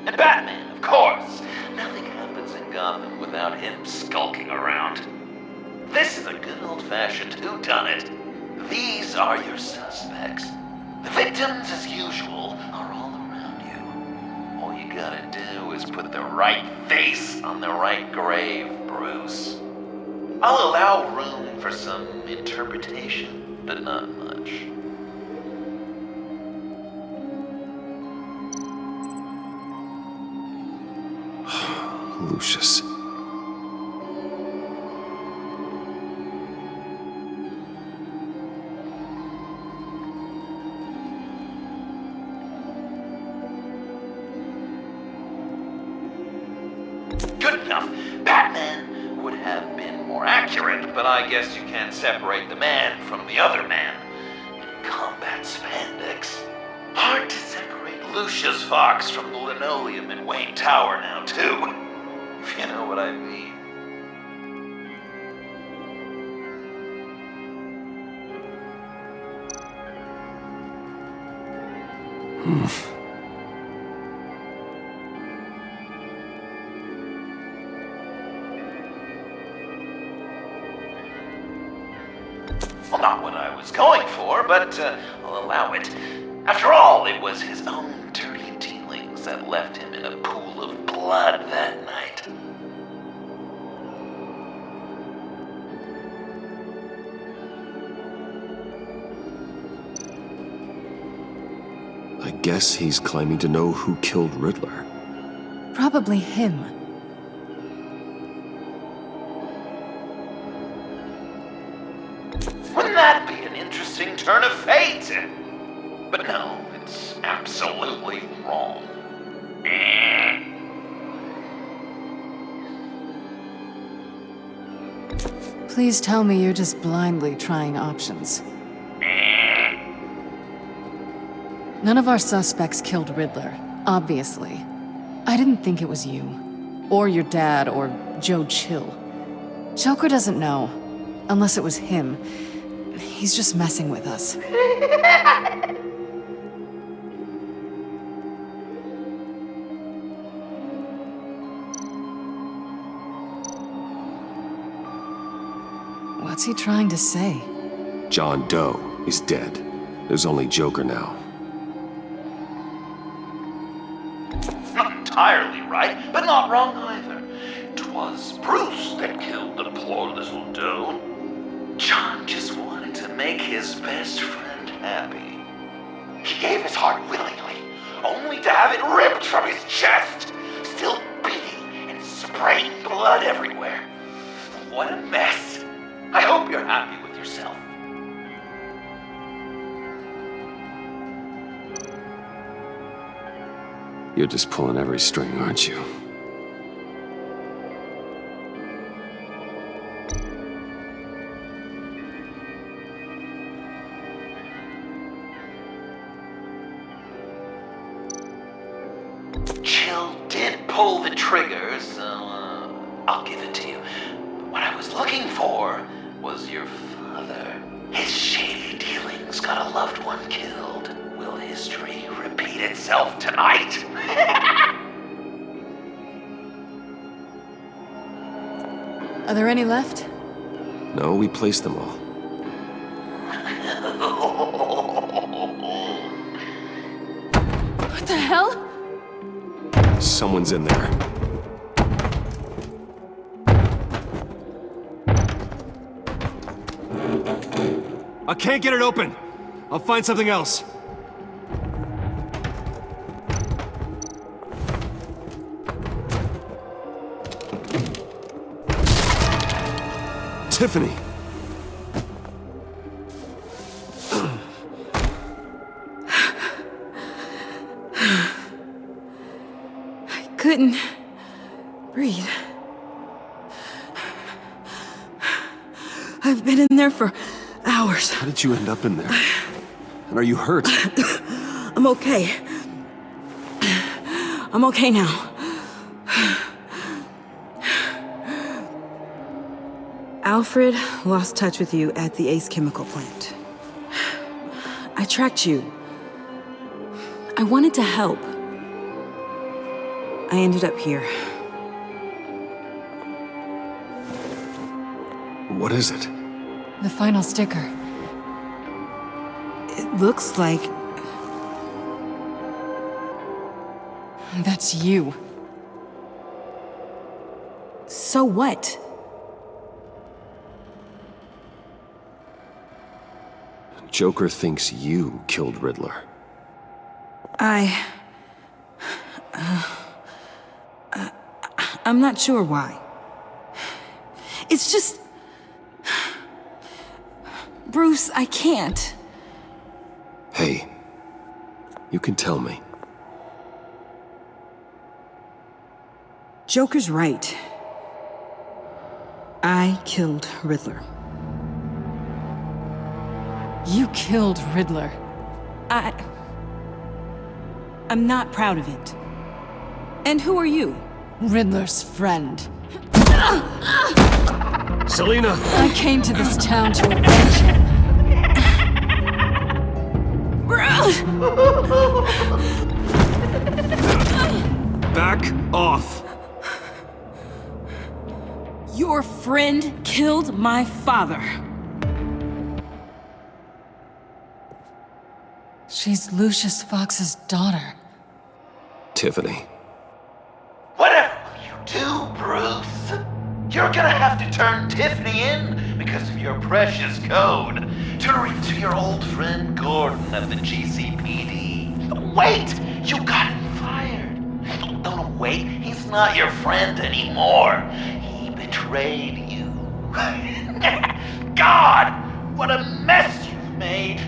And Batman, of course. Nothing happens in Gotham without him skulking around. This is a good old-fashioned whodunit. These are your suspects. The victims, as usual, are all around you. All you gotta do is put the right face on the right grave, Bruce. I'll allow room for some interpretation, but not much. Lucius. Good enough. Batman would have been more accurate, but I guess you can't separate the man from the other man. In combat spandex. Hard to separate Lucius Fox from the linoleum in Wayne Tower now, too. If you know what I mean. Well, not what I was going for, but I'll allow it. After all, it was his own dirty dealings that left him in a pool of blood that night. I guess he's claiming to know who killed Riddler. Probably him. Wouldn't that be an interesting turn of fate? But no, it's absolutely wrong. Please tell me you're just blindly trying options. None of our suspects killed Riddler, obviously. I didn't think it was you. Or your dad, or Joe Chill. Joker doesn't know. Unless it was him. He's just messing with us. What's he trying to say? John Doe is dead. There's only Joker now. Not entirely right, but not wrong either. 'Twas Bruce that killed the poor little Doe. John just wanted to make his best friend happy. He gave his heart willingly, only to have it ripped from his chest, still beating and spraying blood everywhere. What a mess. I hope you're happy with yourself. You're just pulling every string, aren't you? Chill pull the trigger, so I'll give it to you. What I was looking for was your father. His shady dealings got a loved one killed. Will history repeat itself tonight? Are there any left? No, we placed them all. What the hell? Someone's in there. I can't get it open. I'll find something else. Tiffany. I couldn't breathe. I've been in there for hours. How did you end up in there? And are you hurt? I'm okay. I'm okay now. Alfred lost touch with you at the Ace Chemical plant. I tracked you. I wanted to help. I ended up here. What is it? The final sticker. It looks like... That's you. So what? Joker thinks you killed Riddler. I'm not sure why. It's just... Bruce, I can't. Hey, you can tell me. Joker's right. I killed Riddler. You killed Riddler. I'm not proud of it. And who are you? Riddler's friend. Selina! I came to this town to avenge him. Back off! Your friend killed my father. She's Lucius Fox's daughter. Tiffany. Whatever will you do, Bruce? You're gonna have to turn Tiffany in because of your precious code. Turn her into your old friend Gordon of the GCPD. Wait! You got him fired. No, wait. He's not your friend anymore. He betrayed you. God! What a mess you've made!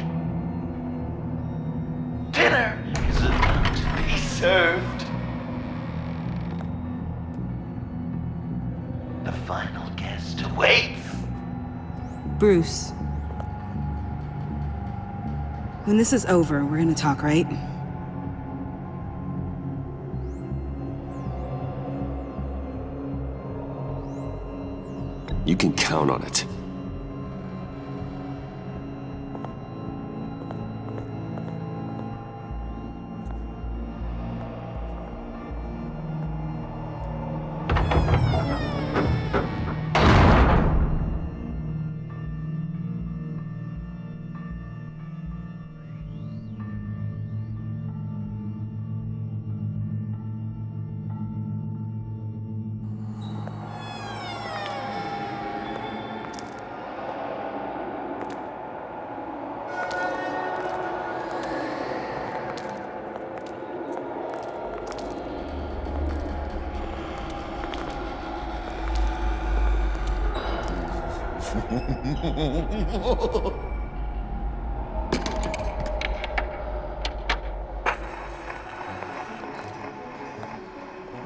Dinner is about to be served. The final guest awaits. Bruce. When this is over, we're gonna talk, right? You can count on it.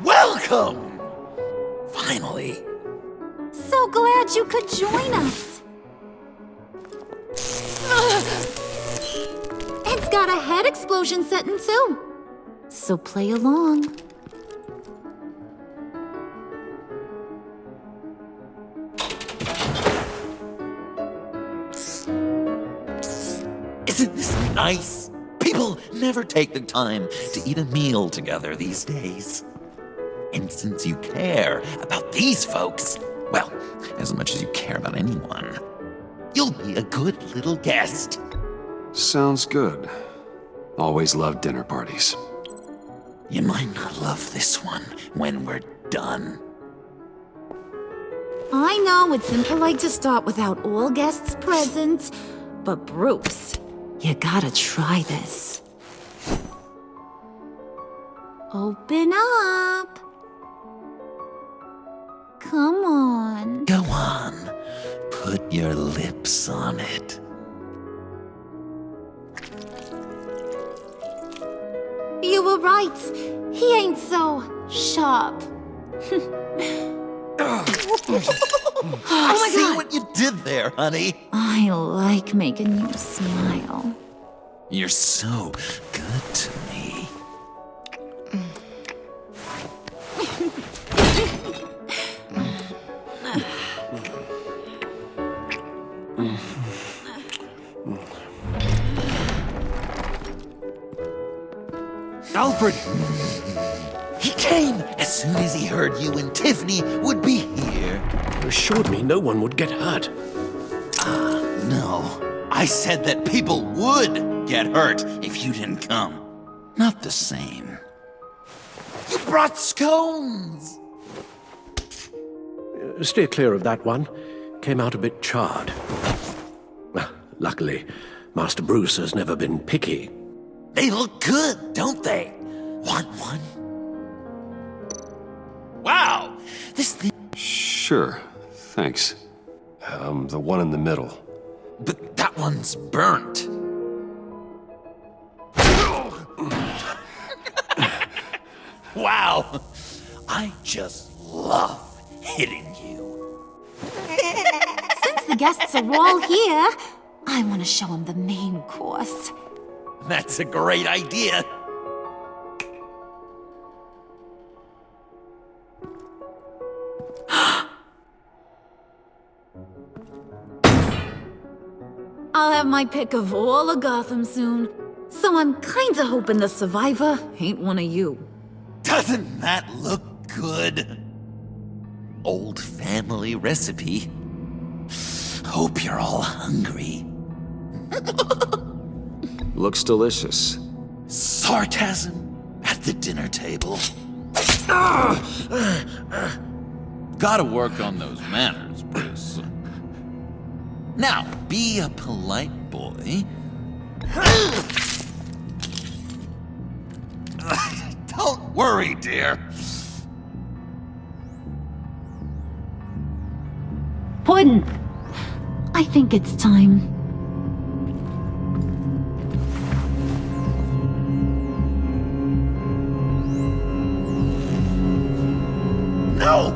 Welcome! Finally. So glad you could join us. It's got a head explosion setting too. So play along. Isn't this nice? People never take the time to eat a meal together these days. And since you care about these folks, well, as much as you care about anyone, you'll be a good little guest. Sounds good. Always loved dinner parties. You might not love this one when we're done. I know it's impolite to start without all guests present, but Bruce, you gotta try this. Open up. Come on. Go on. Put your lips on it. You were right. He ain't so sharp. I see what you did there, honey. I like making you smile. You're so good to me. Alfred! He came as soon as he heard you and Tiffany would be here. You assured me no one would get hurt. No. I said that people would get hurt if you didn't come. Not the same. You brought scones! Steer clear of that one. Came out a bit charred. Luckily, Master Bruce has never been picky. They look good, don't they? Want one? Wow! This thing... Sure. Thanks. The one in the middle. But that one's burnt. Wow! I just love hitting you. Since the guests are all here, I want to show them the main course. That's a great idea. I'll have my pick of all of Gotham soon, so I'm kinda hoping the survivor ain't one of you. Doesn't that look good? Old family recipe. Hope you're all hungry. Looks delicious. Sarcasm at the dinner table. Gotta work on those manners, Bruce. Now, be a polite boy. Don't worry, dear. Puddin', I think it's time. No!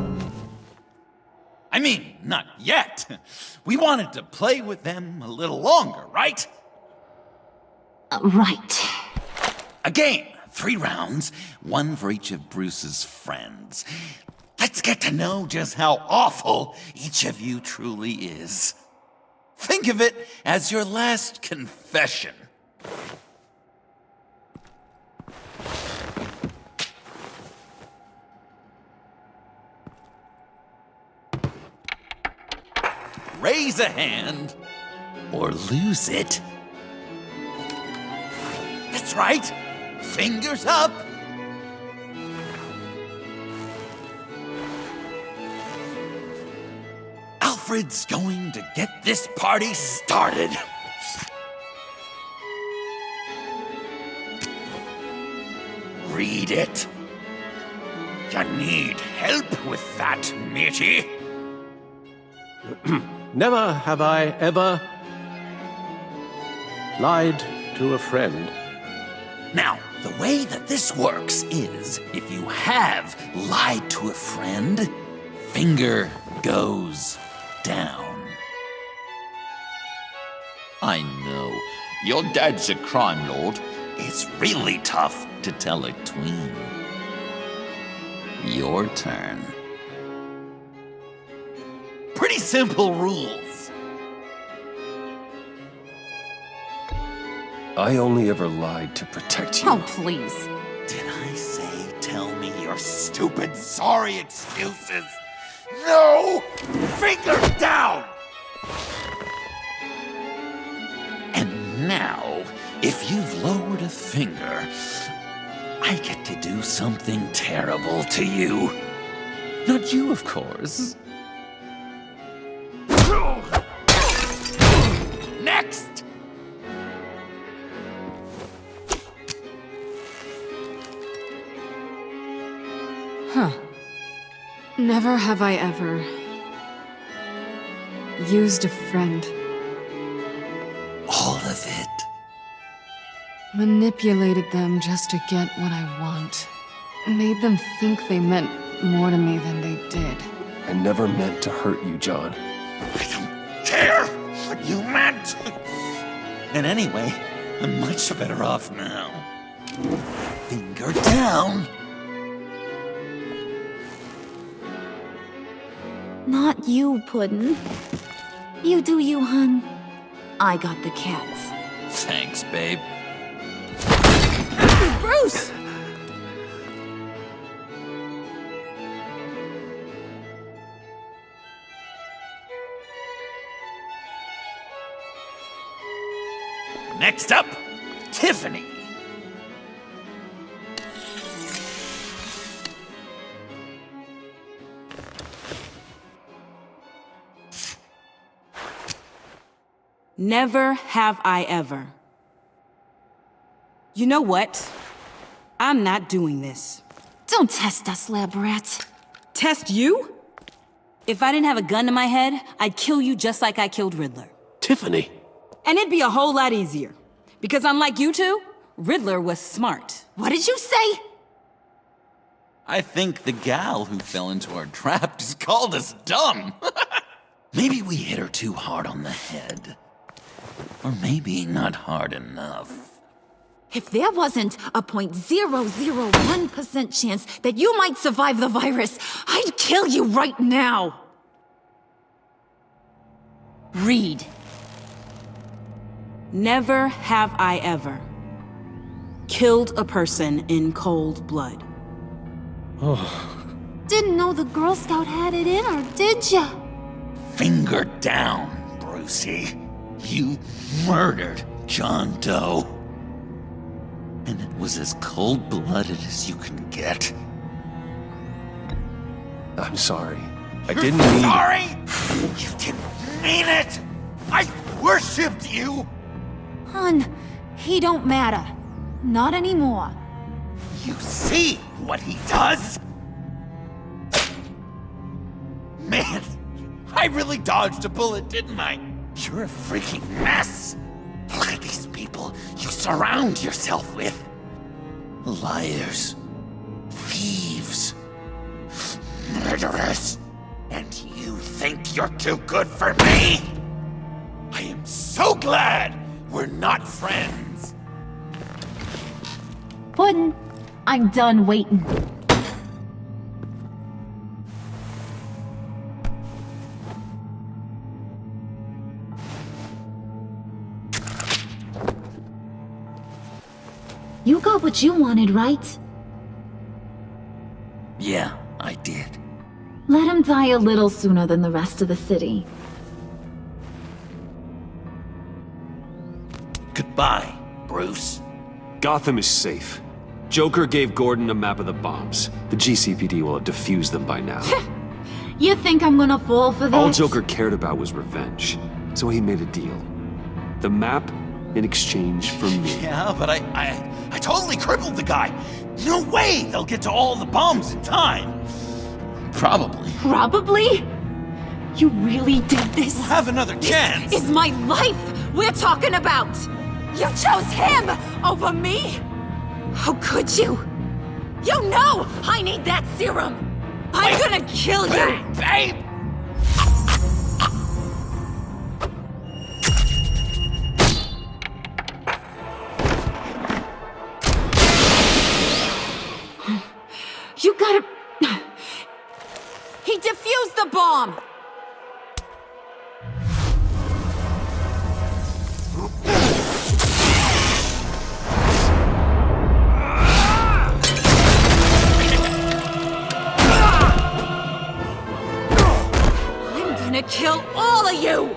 I mean, not yet. We wanted to play with them a little longer, right? Right. A game. 3 rounds, 1 for each of Bruce's friends. Let's get to know just how awful each of you truly is. Think of it as your last confession. Raise a hand, or lose it. That's right. Fingers up. Alfred's going to get this party started. Read it. You need help with that, matey. Never have I ever lied to a friend. Now, the way that this works is, if you have lied to a friend, finger goes down. I know, your dad's a crime lord. It's really tough to tell a tween. Your turn. Pretty simple rules. I only ever lied to protect you. Oh, please. Did I say tell me your stupid sorry excuses? No! Finger down! And now, if you've lowered a finger, I get to do something terrible to you. Not you, of course. Next! Huh. Never have I ever used a friend. All of it. Manipulated them just to get what I want. Made them think they meant more to me than they did. I never meant to hurt you, John. I don't care what you meant. And anyway, I'm much better off now. Finger down. Not you, Puddin'. You do you, hun. I got the cats. Thanks, babe. Bruce! Next up, Tiffany. Never have I ever. You know what? I'm not doing this. Don't test us, lab rat. Test you? If I didn't have a gun to my head, I'd kill you just like I killed Riddler. Tiffany. And it'd be a whole lot easier. Because unlike you two, Riddler was smart. What did you say? I think the gal who fell into our trap just called us dumb. Maybe we hit her too hard on the head. Or maybe not hard enough. If there wasn't a 0.001% chance that you might survive the virus, I'd kill you right now. Read. Never have I ever killed a person in cold blood. Didn't know the Girl Scout had it in her, did ya? Finger down, Brucey. You murdered John Doe. And it was as cold-blooded as you can get. I'm sorry. I didn't mean... Sorry? You didn't mean it! I worshipped you! Hun, he don't matter. Not anymore. You see what he does? Man, I really dodged a bullet, didn't I? You're a freaking mess. Look at these people you surround yourself with. Liars. Thieves. Murderers. And you think you're too good for me? I am so glad we're not friends. Puddin', I'm done waiting. You got what you wanted, right? Yeah, I did. Let him die a little sooner than the rest of the city. Goodbye, Bruce. Gotham is safe. Joker gave Gordon a map of the bombs. The GCPD will have defused them by now. You think I'm gonna fall for this? All Joker cared about was revenge, so he made a deal. The map in exchange for me. Yeah, but I totally crippled the guy. No way they'll get to all the bombs in time. Probably. Probably? You really did this? We'll have another chance. This is my life we're talking about. You chose him over me? How could you? You know I need that serum. I'm gonna kill you. Babe! You gotta... He defused the bomb! kill all of you!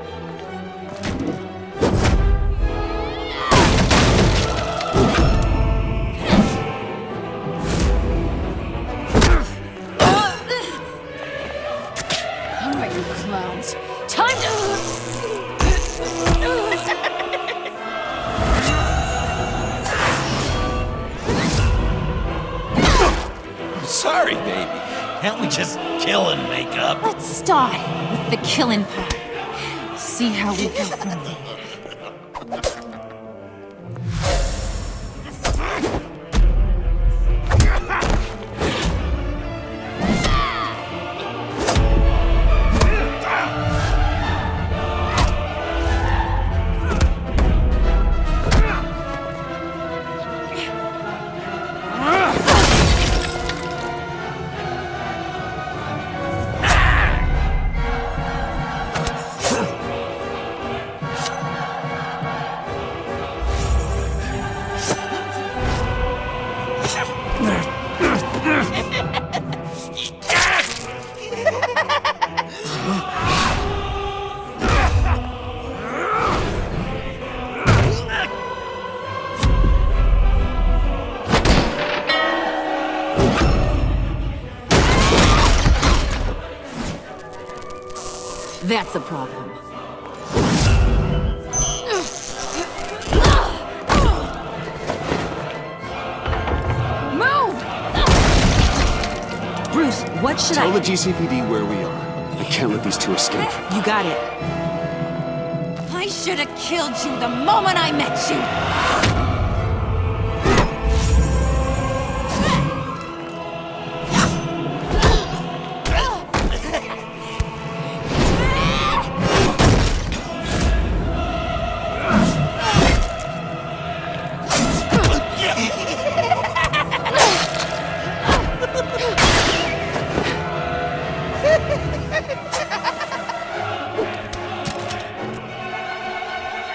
All right, you clowns. Time to... I'm sorry, baby. Can't we just kill and make up? Let's start with the killing part. See how we go from there. That's a problem. Move! Bruce, what should Tell the GCPD where we are. I can't let these two escape. You got it. I should have killed you the moment I met you!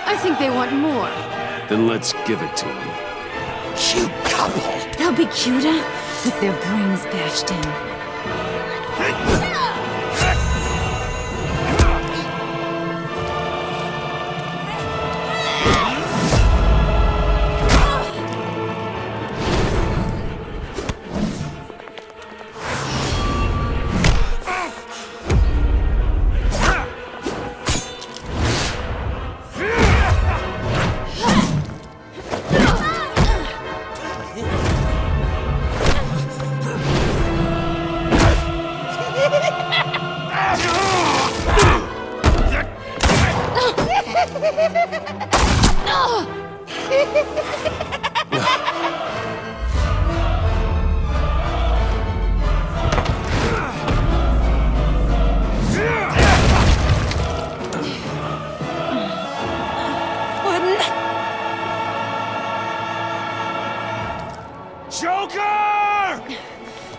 I think they want more. Then let's give it to them. Cute couple. They'll be cuter with their brains bashed in.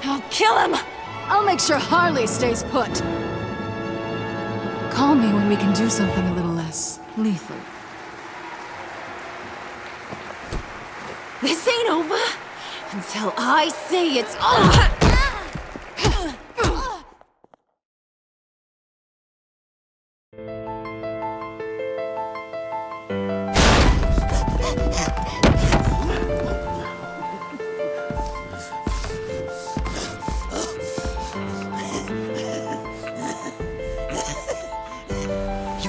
I'll kill him! I'll make sure Harley stays put. Call me when we can do something a little less lethal. This ain't over until I say it's over!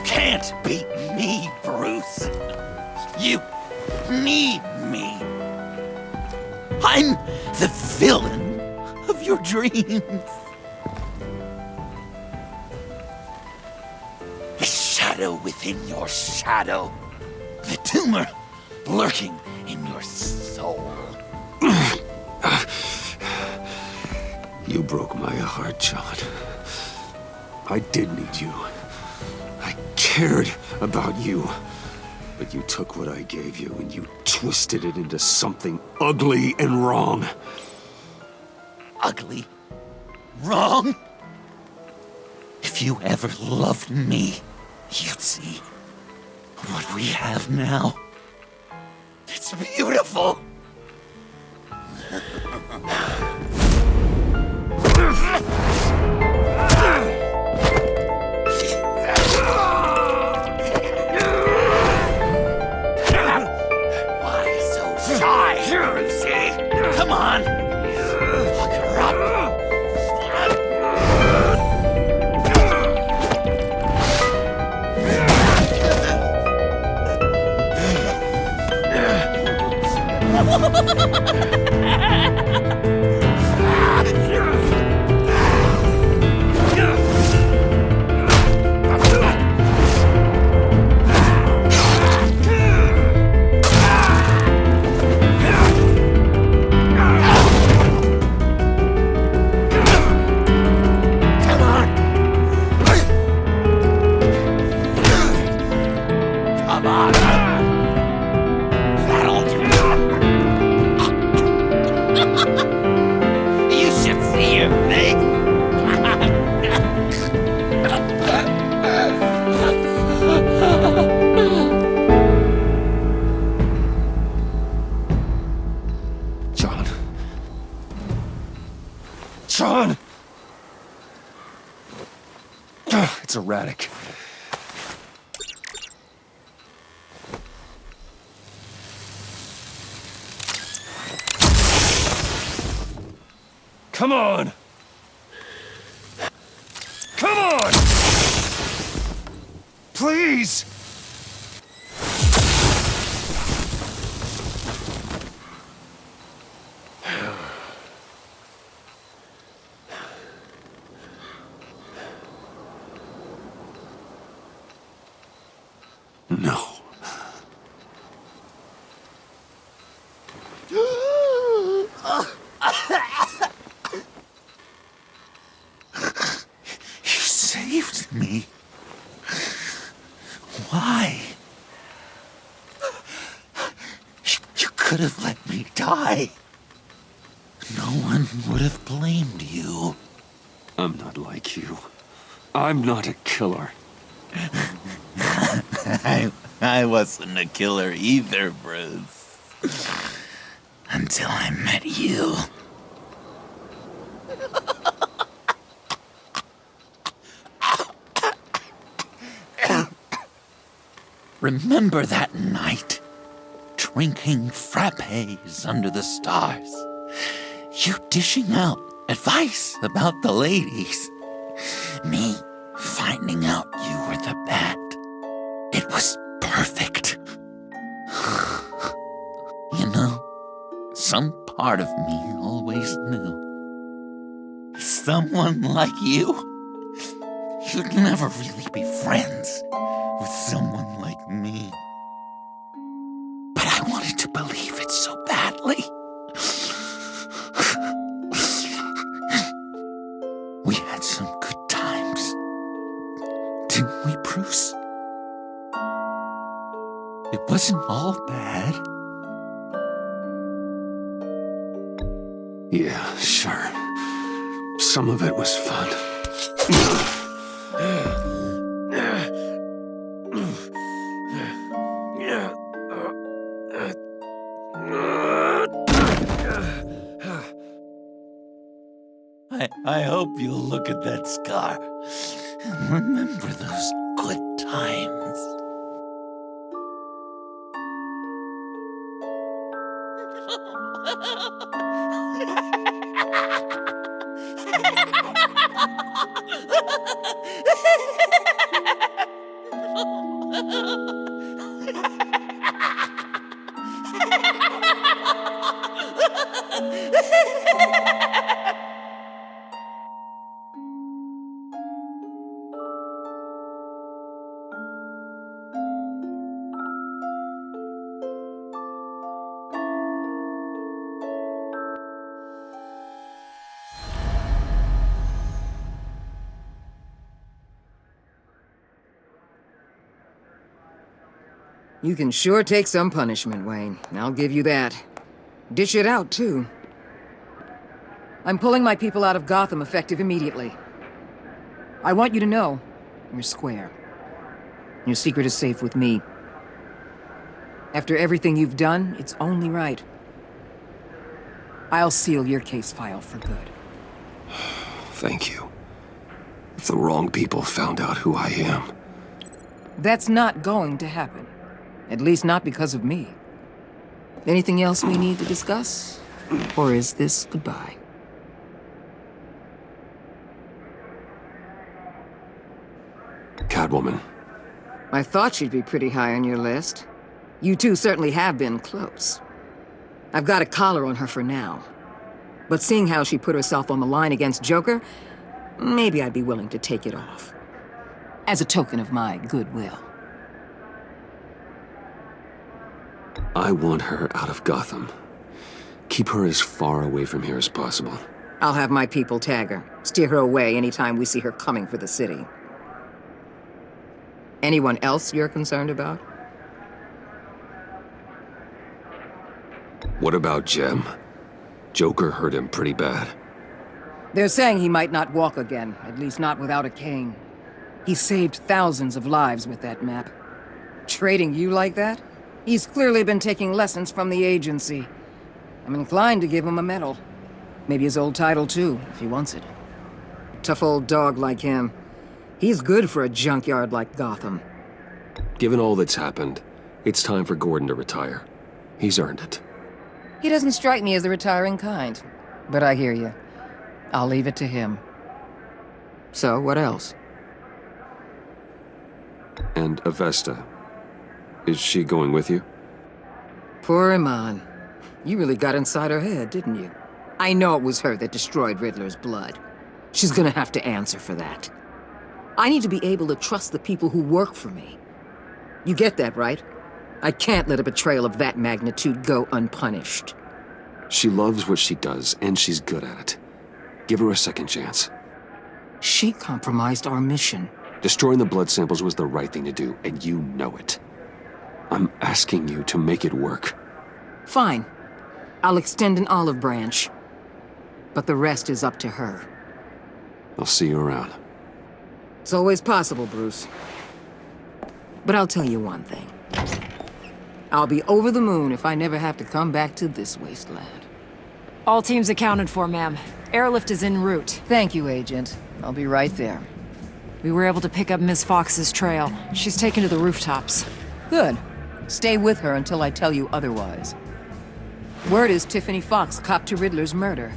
Can't beat me, Bruce. You need me. I'm the villain of your dreams. The shadow within your shadow. The tumor lurking in your soul. You broke my heart, John. I did need you. I cared about you. But you took what I gave you and you twisted it into something ugly and wrong. Ugly? Wrong? If you ever loved me, you'd see what we have now. It's beautiful. You should see your face. John. John! It's erratic. Come on! Come on! Please! No. You saved me. Why? You could have let me die. No one would have blamed you. I'm not like you. I'm not a killer. I wasn't a killer either, Bruce. Until I met you. Remember that night? Drinking frappes under the stars. You dishing out advice about the ladies. Me finding out you were the bat. It was perfect. You know, some part of me always knew. Someone like you, you'd never really be friends with someone like me. But I wanted to believe it so badly. We had some good times, didn't we, Bruce? It wasn't all bad. Yeah, sure. Some of it was fun. I hope you'll look at that scar and remember those good times. You can sure take some punishment, Wayne. I'll give you that. Dish it out, too. I'm pulling my people out of Gotham effective immediately. I want you to know, you're square. Your secret is safe with me. After everything you've done, it's only right. I'll seal your case file for good. Thank you. If the wrong people found out who I am. That's not going to happen. At least not because of me. Anything else we need to discuss? Or is this goodbye? Catwoman. I thought she'd be pretty high on your list. You two certainly have been close. I've got a collar on her for now. But seeing how she put herself on the line against Joker, maybe I'd be willing to take it off. As a token of my goodwill. I want her out of Gotham. Keep her as far away from here as possible. I'll have my people tag her, steer her away anytime we see her coming for the city. Anyone else you're concerned about? What about Jem? Joker hurt him pretty bad. They're saying he might not walk again, at least not without a cane. He saved thousands of lives with that map. Trading you like that? He's clearly been taking lessons from the agency. I'm inclined to give him a medal. Maybe his old title too, if he wants it. A tough old dog like him. He's good for a junkyard like Gotham. Given all that's happened, it's time for Gordon to retire. He's earned it. He doesn't strike me as the retiring kind. But I hear you. I'll leave it to him. So, what else? And Avesta. Is she going with you? Poor Iman. You really got inside her head, didn't you? I know it was her that destroyed Riddler's blood. She's gonna have to answer for that. I need to be able to trust the people who work for me. You get that, right? I can't let a betrayal of that magnitude go unpunished. She loves what she does, and she's good at it. Give her a second chance. She compromised our mission. Destroying the blood samples was the right thing to do, and you know it. I'm asking you to make it work. Fine. I'll extend an olive branch. But the rest is up to her. I'll see you around. It's always possible, Bruce. But I'll tell you one thing. I'll be over the moon if I never have to come back to this wasteland. All teams accounted for, ma'am. Airlift is en route. Thank you, Agent. I'll be right there. We were able to pick up Miss Fox's trail. She's taken to the rooftops. Good. Stay with her until I tell you otherwise. Word is Tiffany Fox copped to Riddler's murder.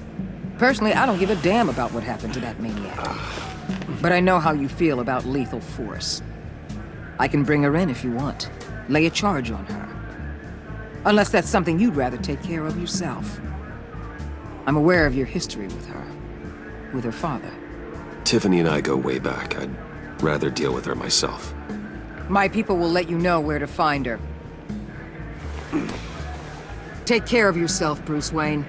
Personally, I don't give a damn about what happened to that maniac. But I know how you feel about lethal force. I can bring her in if you want. Lay a charge on her. Unless that's something you'd rather take care of yourself. I'm aware of your history with her. With her father. Tiffany and I go way back. I'd rather deal with her myself. My people will let you know where to find her. Take care of yourself, Bruce Wayne.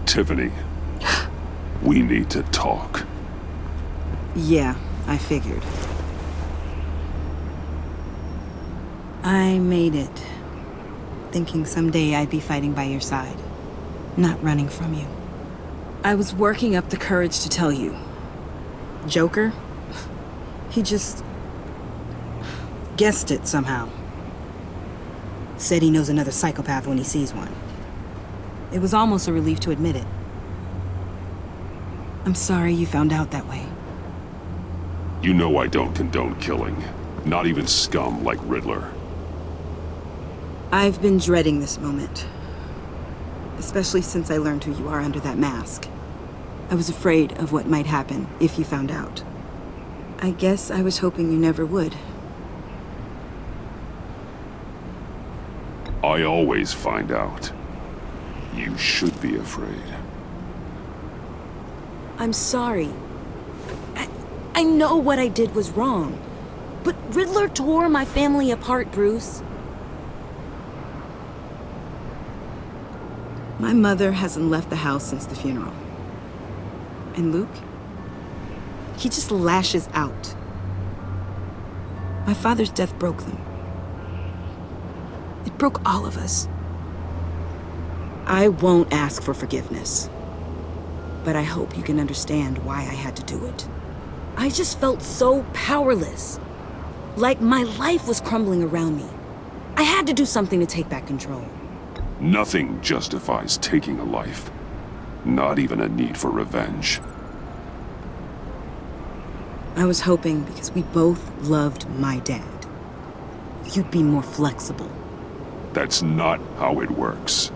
Tiffany, we need to talk. Yeah, I figured. I made it, thinking someday I'd be fighting by your side, not running from you. I was working up the courage to tell you. Joker? He just guessed it somehow. Said he knows another psychopath when he sees one. It was almost a relief to admit it. I'm sorry you found out that way. You know I don't condone killing. Not even scum like Riddler. I've been dreading this moment. Especially since I learned who you are under that mask. I was afraid of what might happen if you found out. I guess I was hoping you never would. I always find out. You should be afraid. I'm sorry. I know what I did was wrong. But Riddler tore my family apart, Bruce. My mother hasn't left the house since the funeral. And Luke? He just lashes out. My father's death broke them. It broke all of us. I won't ask for forgiveness. But I hope you can understand why I had to do it. I just felt so powerless. Like my life was crumbling around me. I had to do something to take back control. Nothing justifies taking a life. Not even a need for revenge. I was hoping because we both loved my dad, you'd be more flexible. That's not how it works.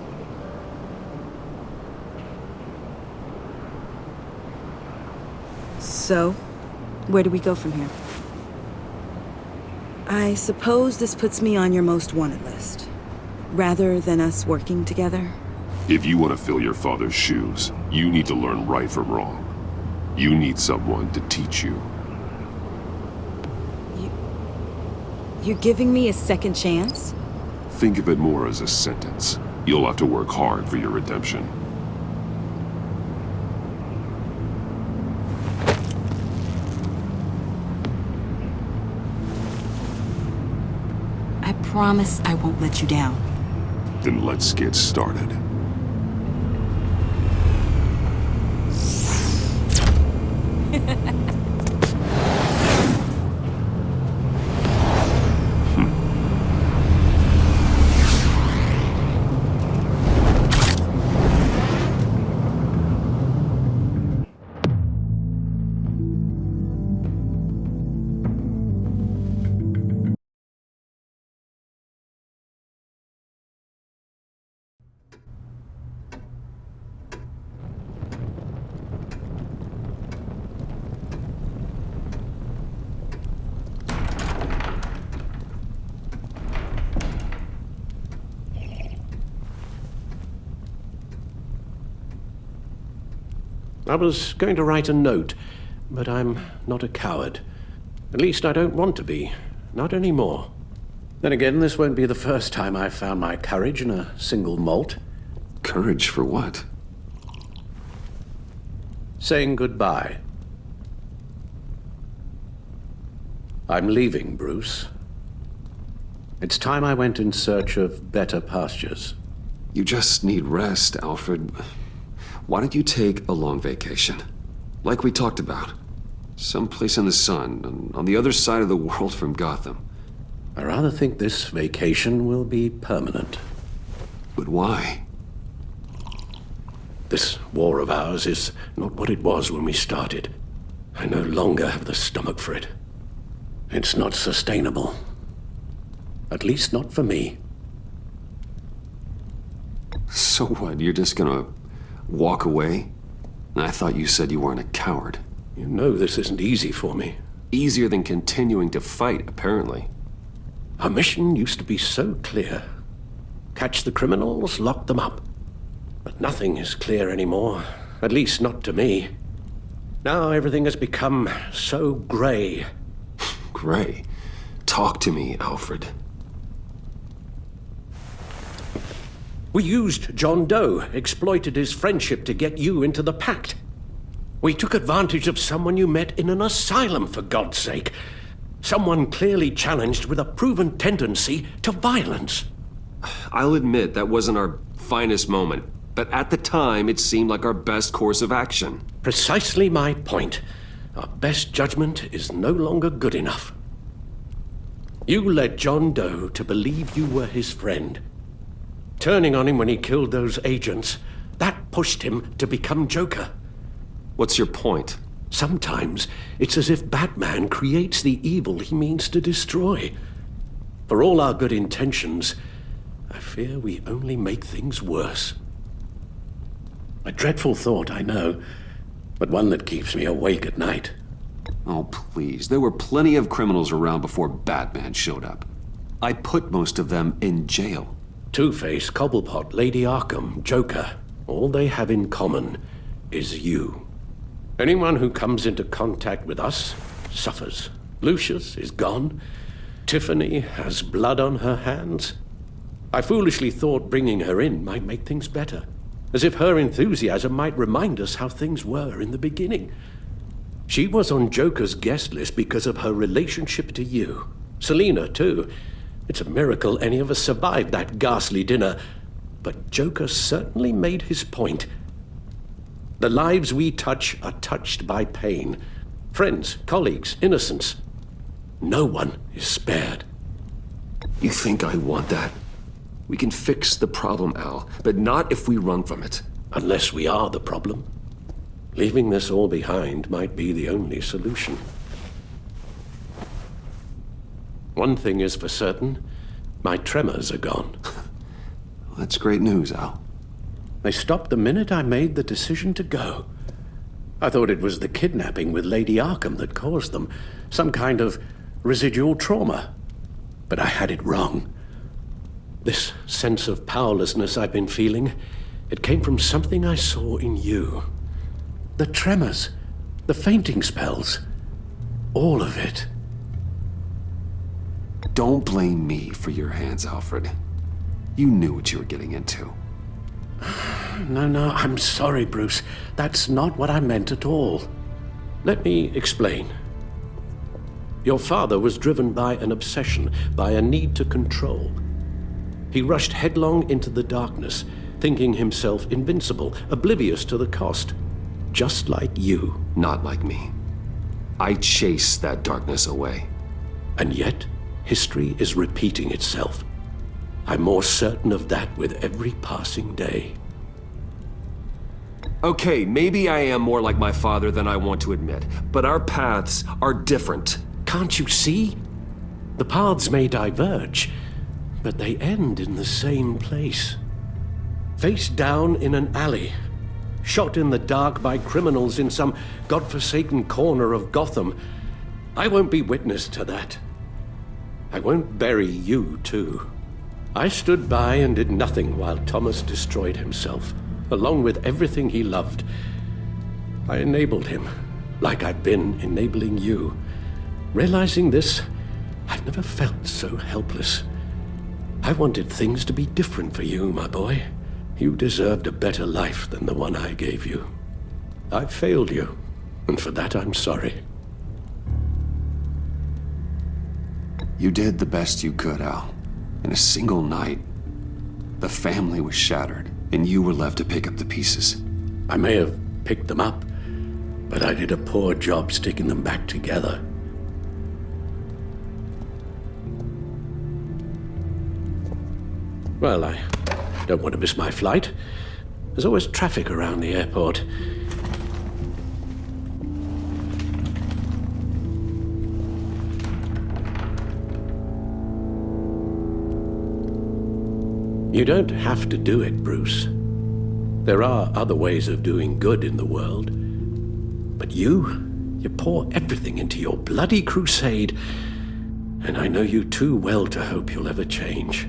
So, where do we go from here? I suppose this puts me on your most wanted list. Rather than us working together? If you want to fill your father's shoes, you need to learn right from wrong. You need someone to teach you. You're giving me a second chance? Think of it more as a sentence. You'll have to work hard for your redemption. I promise I won't let you down. Then let's get started. I was going to write a note, but I'm not a coward. At least I don't want to be. Not anymore. Then again, this won't be the first time I've found my courage in a single malt. Courage for what? Saying goodbye. I'm leaving, Bruce. It's time I went in search of better pastures. You just need rest, Alfred. Why don't you take a long vacation? Like we talked about. Someplace in the sun, on the other side of the world from Gotham. I rather think this vacation will be permanent. But why? This war of ours is not what it was when we started. I no longer have the stomach for it. It's not sustainable. At least not for me. So what, you're just gonna walk away? I thought you said you weren't a coward. You know this isn't easy for me. Easier than continuing to fight, apparently. Our mission used to be so clear. Catch the criminals, lock them up. But nothing is clear anymore. At least not to me. Now everything has become so gray. Gray? Talk to me, Alfred. We used John Doe, exploited his friendship to get you into the pact. We took advantage of someone you met in an asylum, for God's sake. Someone clearly challenged with a proven tendency to violence. I'll admit that wasn't our finest moment, but at the time it seemed like our best course of action. Precisely my point. Our best judgment is no longer good enough. You led John Doe to believe you were his friend. Turning on him when he killed those agents, that pushed him to become Joker. What's your point? Sometimes it's as if Batman creates the evil he means to destroy. For all our good intentions, I fear we only make things worse. A dreadful thought, I know, but one that keeps me awake at night. Oh, please. There were plenty of criminals around before Batman showed up. I put most of them in jail. Two-Face, Cobblepot, Lady Arkham, Joker. All they have in common is you. Anyone who comes into contact with us suffers. Lucius is gone. Tiffany has blood on her hands. I foolishly thought bringing her in might make things better, as if her enthusiasm might remind us how things were in the beginning. She was on Joker's guest list because of her relationship to you. Selina, too. It's a miracle any of us survived that ghastly dinner, but Joker certainly made his point. The lives we touch are touched by pain. Friends, colleagues, innocents. No one is spared. You think I want that? We can fix the problem, Al, but not if we run from it. Unless we are the problem. Leaving this all behind might be the only solution. One thing is for certain, my tremors are gone. That's great news, Al. They stopped the minute I made the decision to go. I thought it was the kidnapping with Lady Arkham that caused them, some kind of residual trauma. But I had it wrong. This sense of powerlessness I've been feeling, it came from something I saw in you. The tremors, the fainting spells, all of it. Don't blame me for your hands, Alfred. You knew what you were getting into. No, I'm sorry, Bruce. That's not what I meant at all. Let me explain. Your father was driven by an obsession, by a need to control. He rushed headlong into the darkness, thinking himself invincible, oblivious to the cost. Just like you. Not like me. I chased that darkness away. And yet, history is repeating itself. I'm more certain of that with every passing day. Okay, maybe I am more like my father than I want to admit, but our paths are different. Can't you see? The paths may diverge, but they end in the same place. Face down in an alley, shot in the dark by criminals in some godforsaken corner of Gotham. I won't be witness to that. I won't bury you, too. I stood by and did nothing while Thomas destroyed himself, along with everything he loved. I enabled him, like I've been enabling you. Realizing this, I've never felt so helpless. I wanted things to be different for you, my boy. You deserved a better life than the one I gave you. I failed you, and for that I'm sorry. You did the best you could, Al. In a single night, the family was shattered, and you were left to pick up the pieces. I may have picked them up, but I did a poor job sticking them back together. Well, I don't want to miss my flight. There's always traffic around the airport. You don't have to do it, Bruce. There are other ways of doing good in the world. But you pour everything into your bloody crusade, and I know you too well to hope you'll ever change.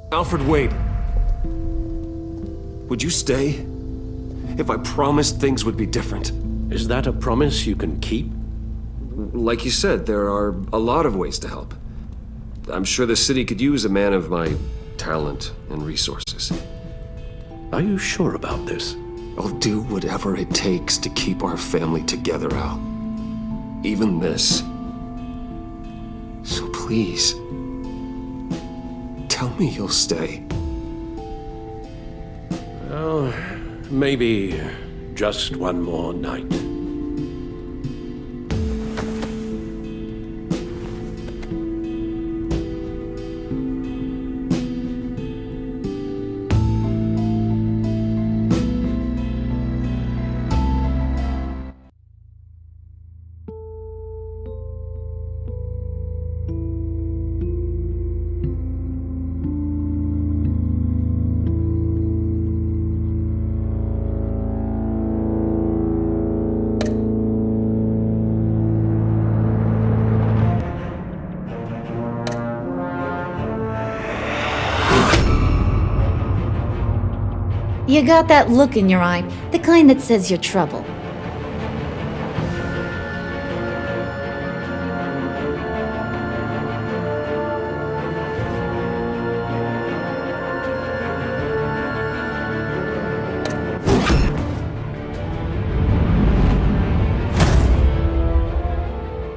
Alfred, wait. Would you stay? If I promised things would be different. Is that a promise you can keep? Like you said, there are a lot of ways to help. I'm sure the city could use a man of my talent and resources. Are you sure about this? I'll do whatever it takes to keep our family together, Al. Even this. So please, tell me you'll stay. Well, maybe just one more night. You got that look in your eye, the kind that says you're trouble.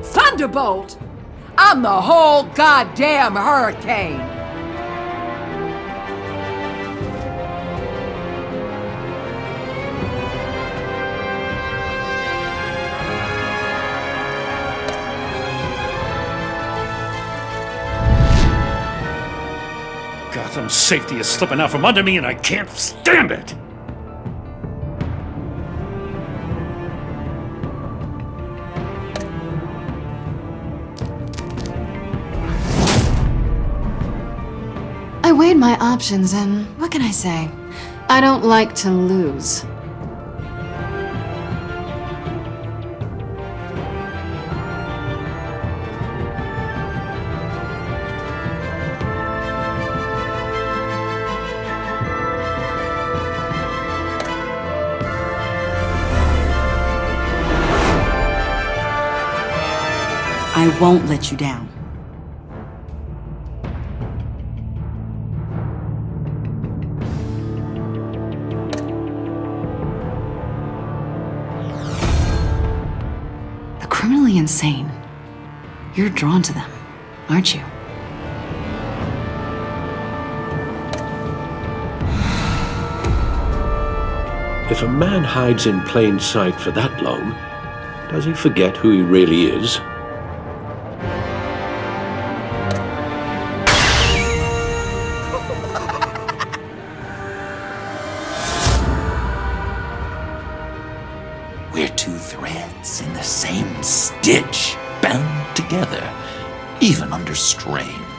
Thunderbolt! I'm the whole goddamn hurricane! Gotham's safety is slipping out from under me and I can't stand it! I weighed my options and what can I say? I don't like to lose. I won't let you down. The criminally insane. You're drawn to them, aren't you? If a man hides in plain sight for that long, does he forget who he really is? We're two threads in the same stitch, bound together, even under strain.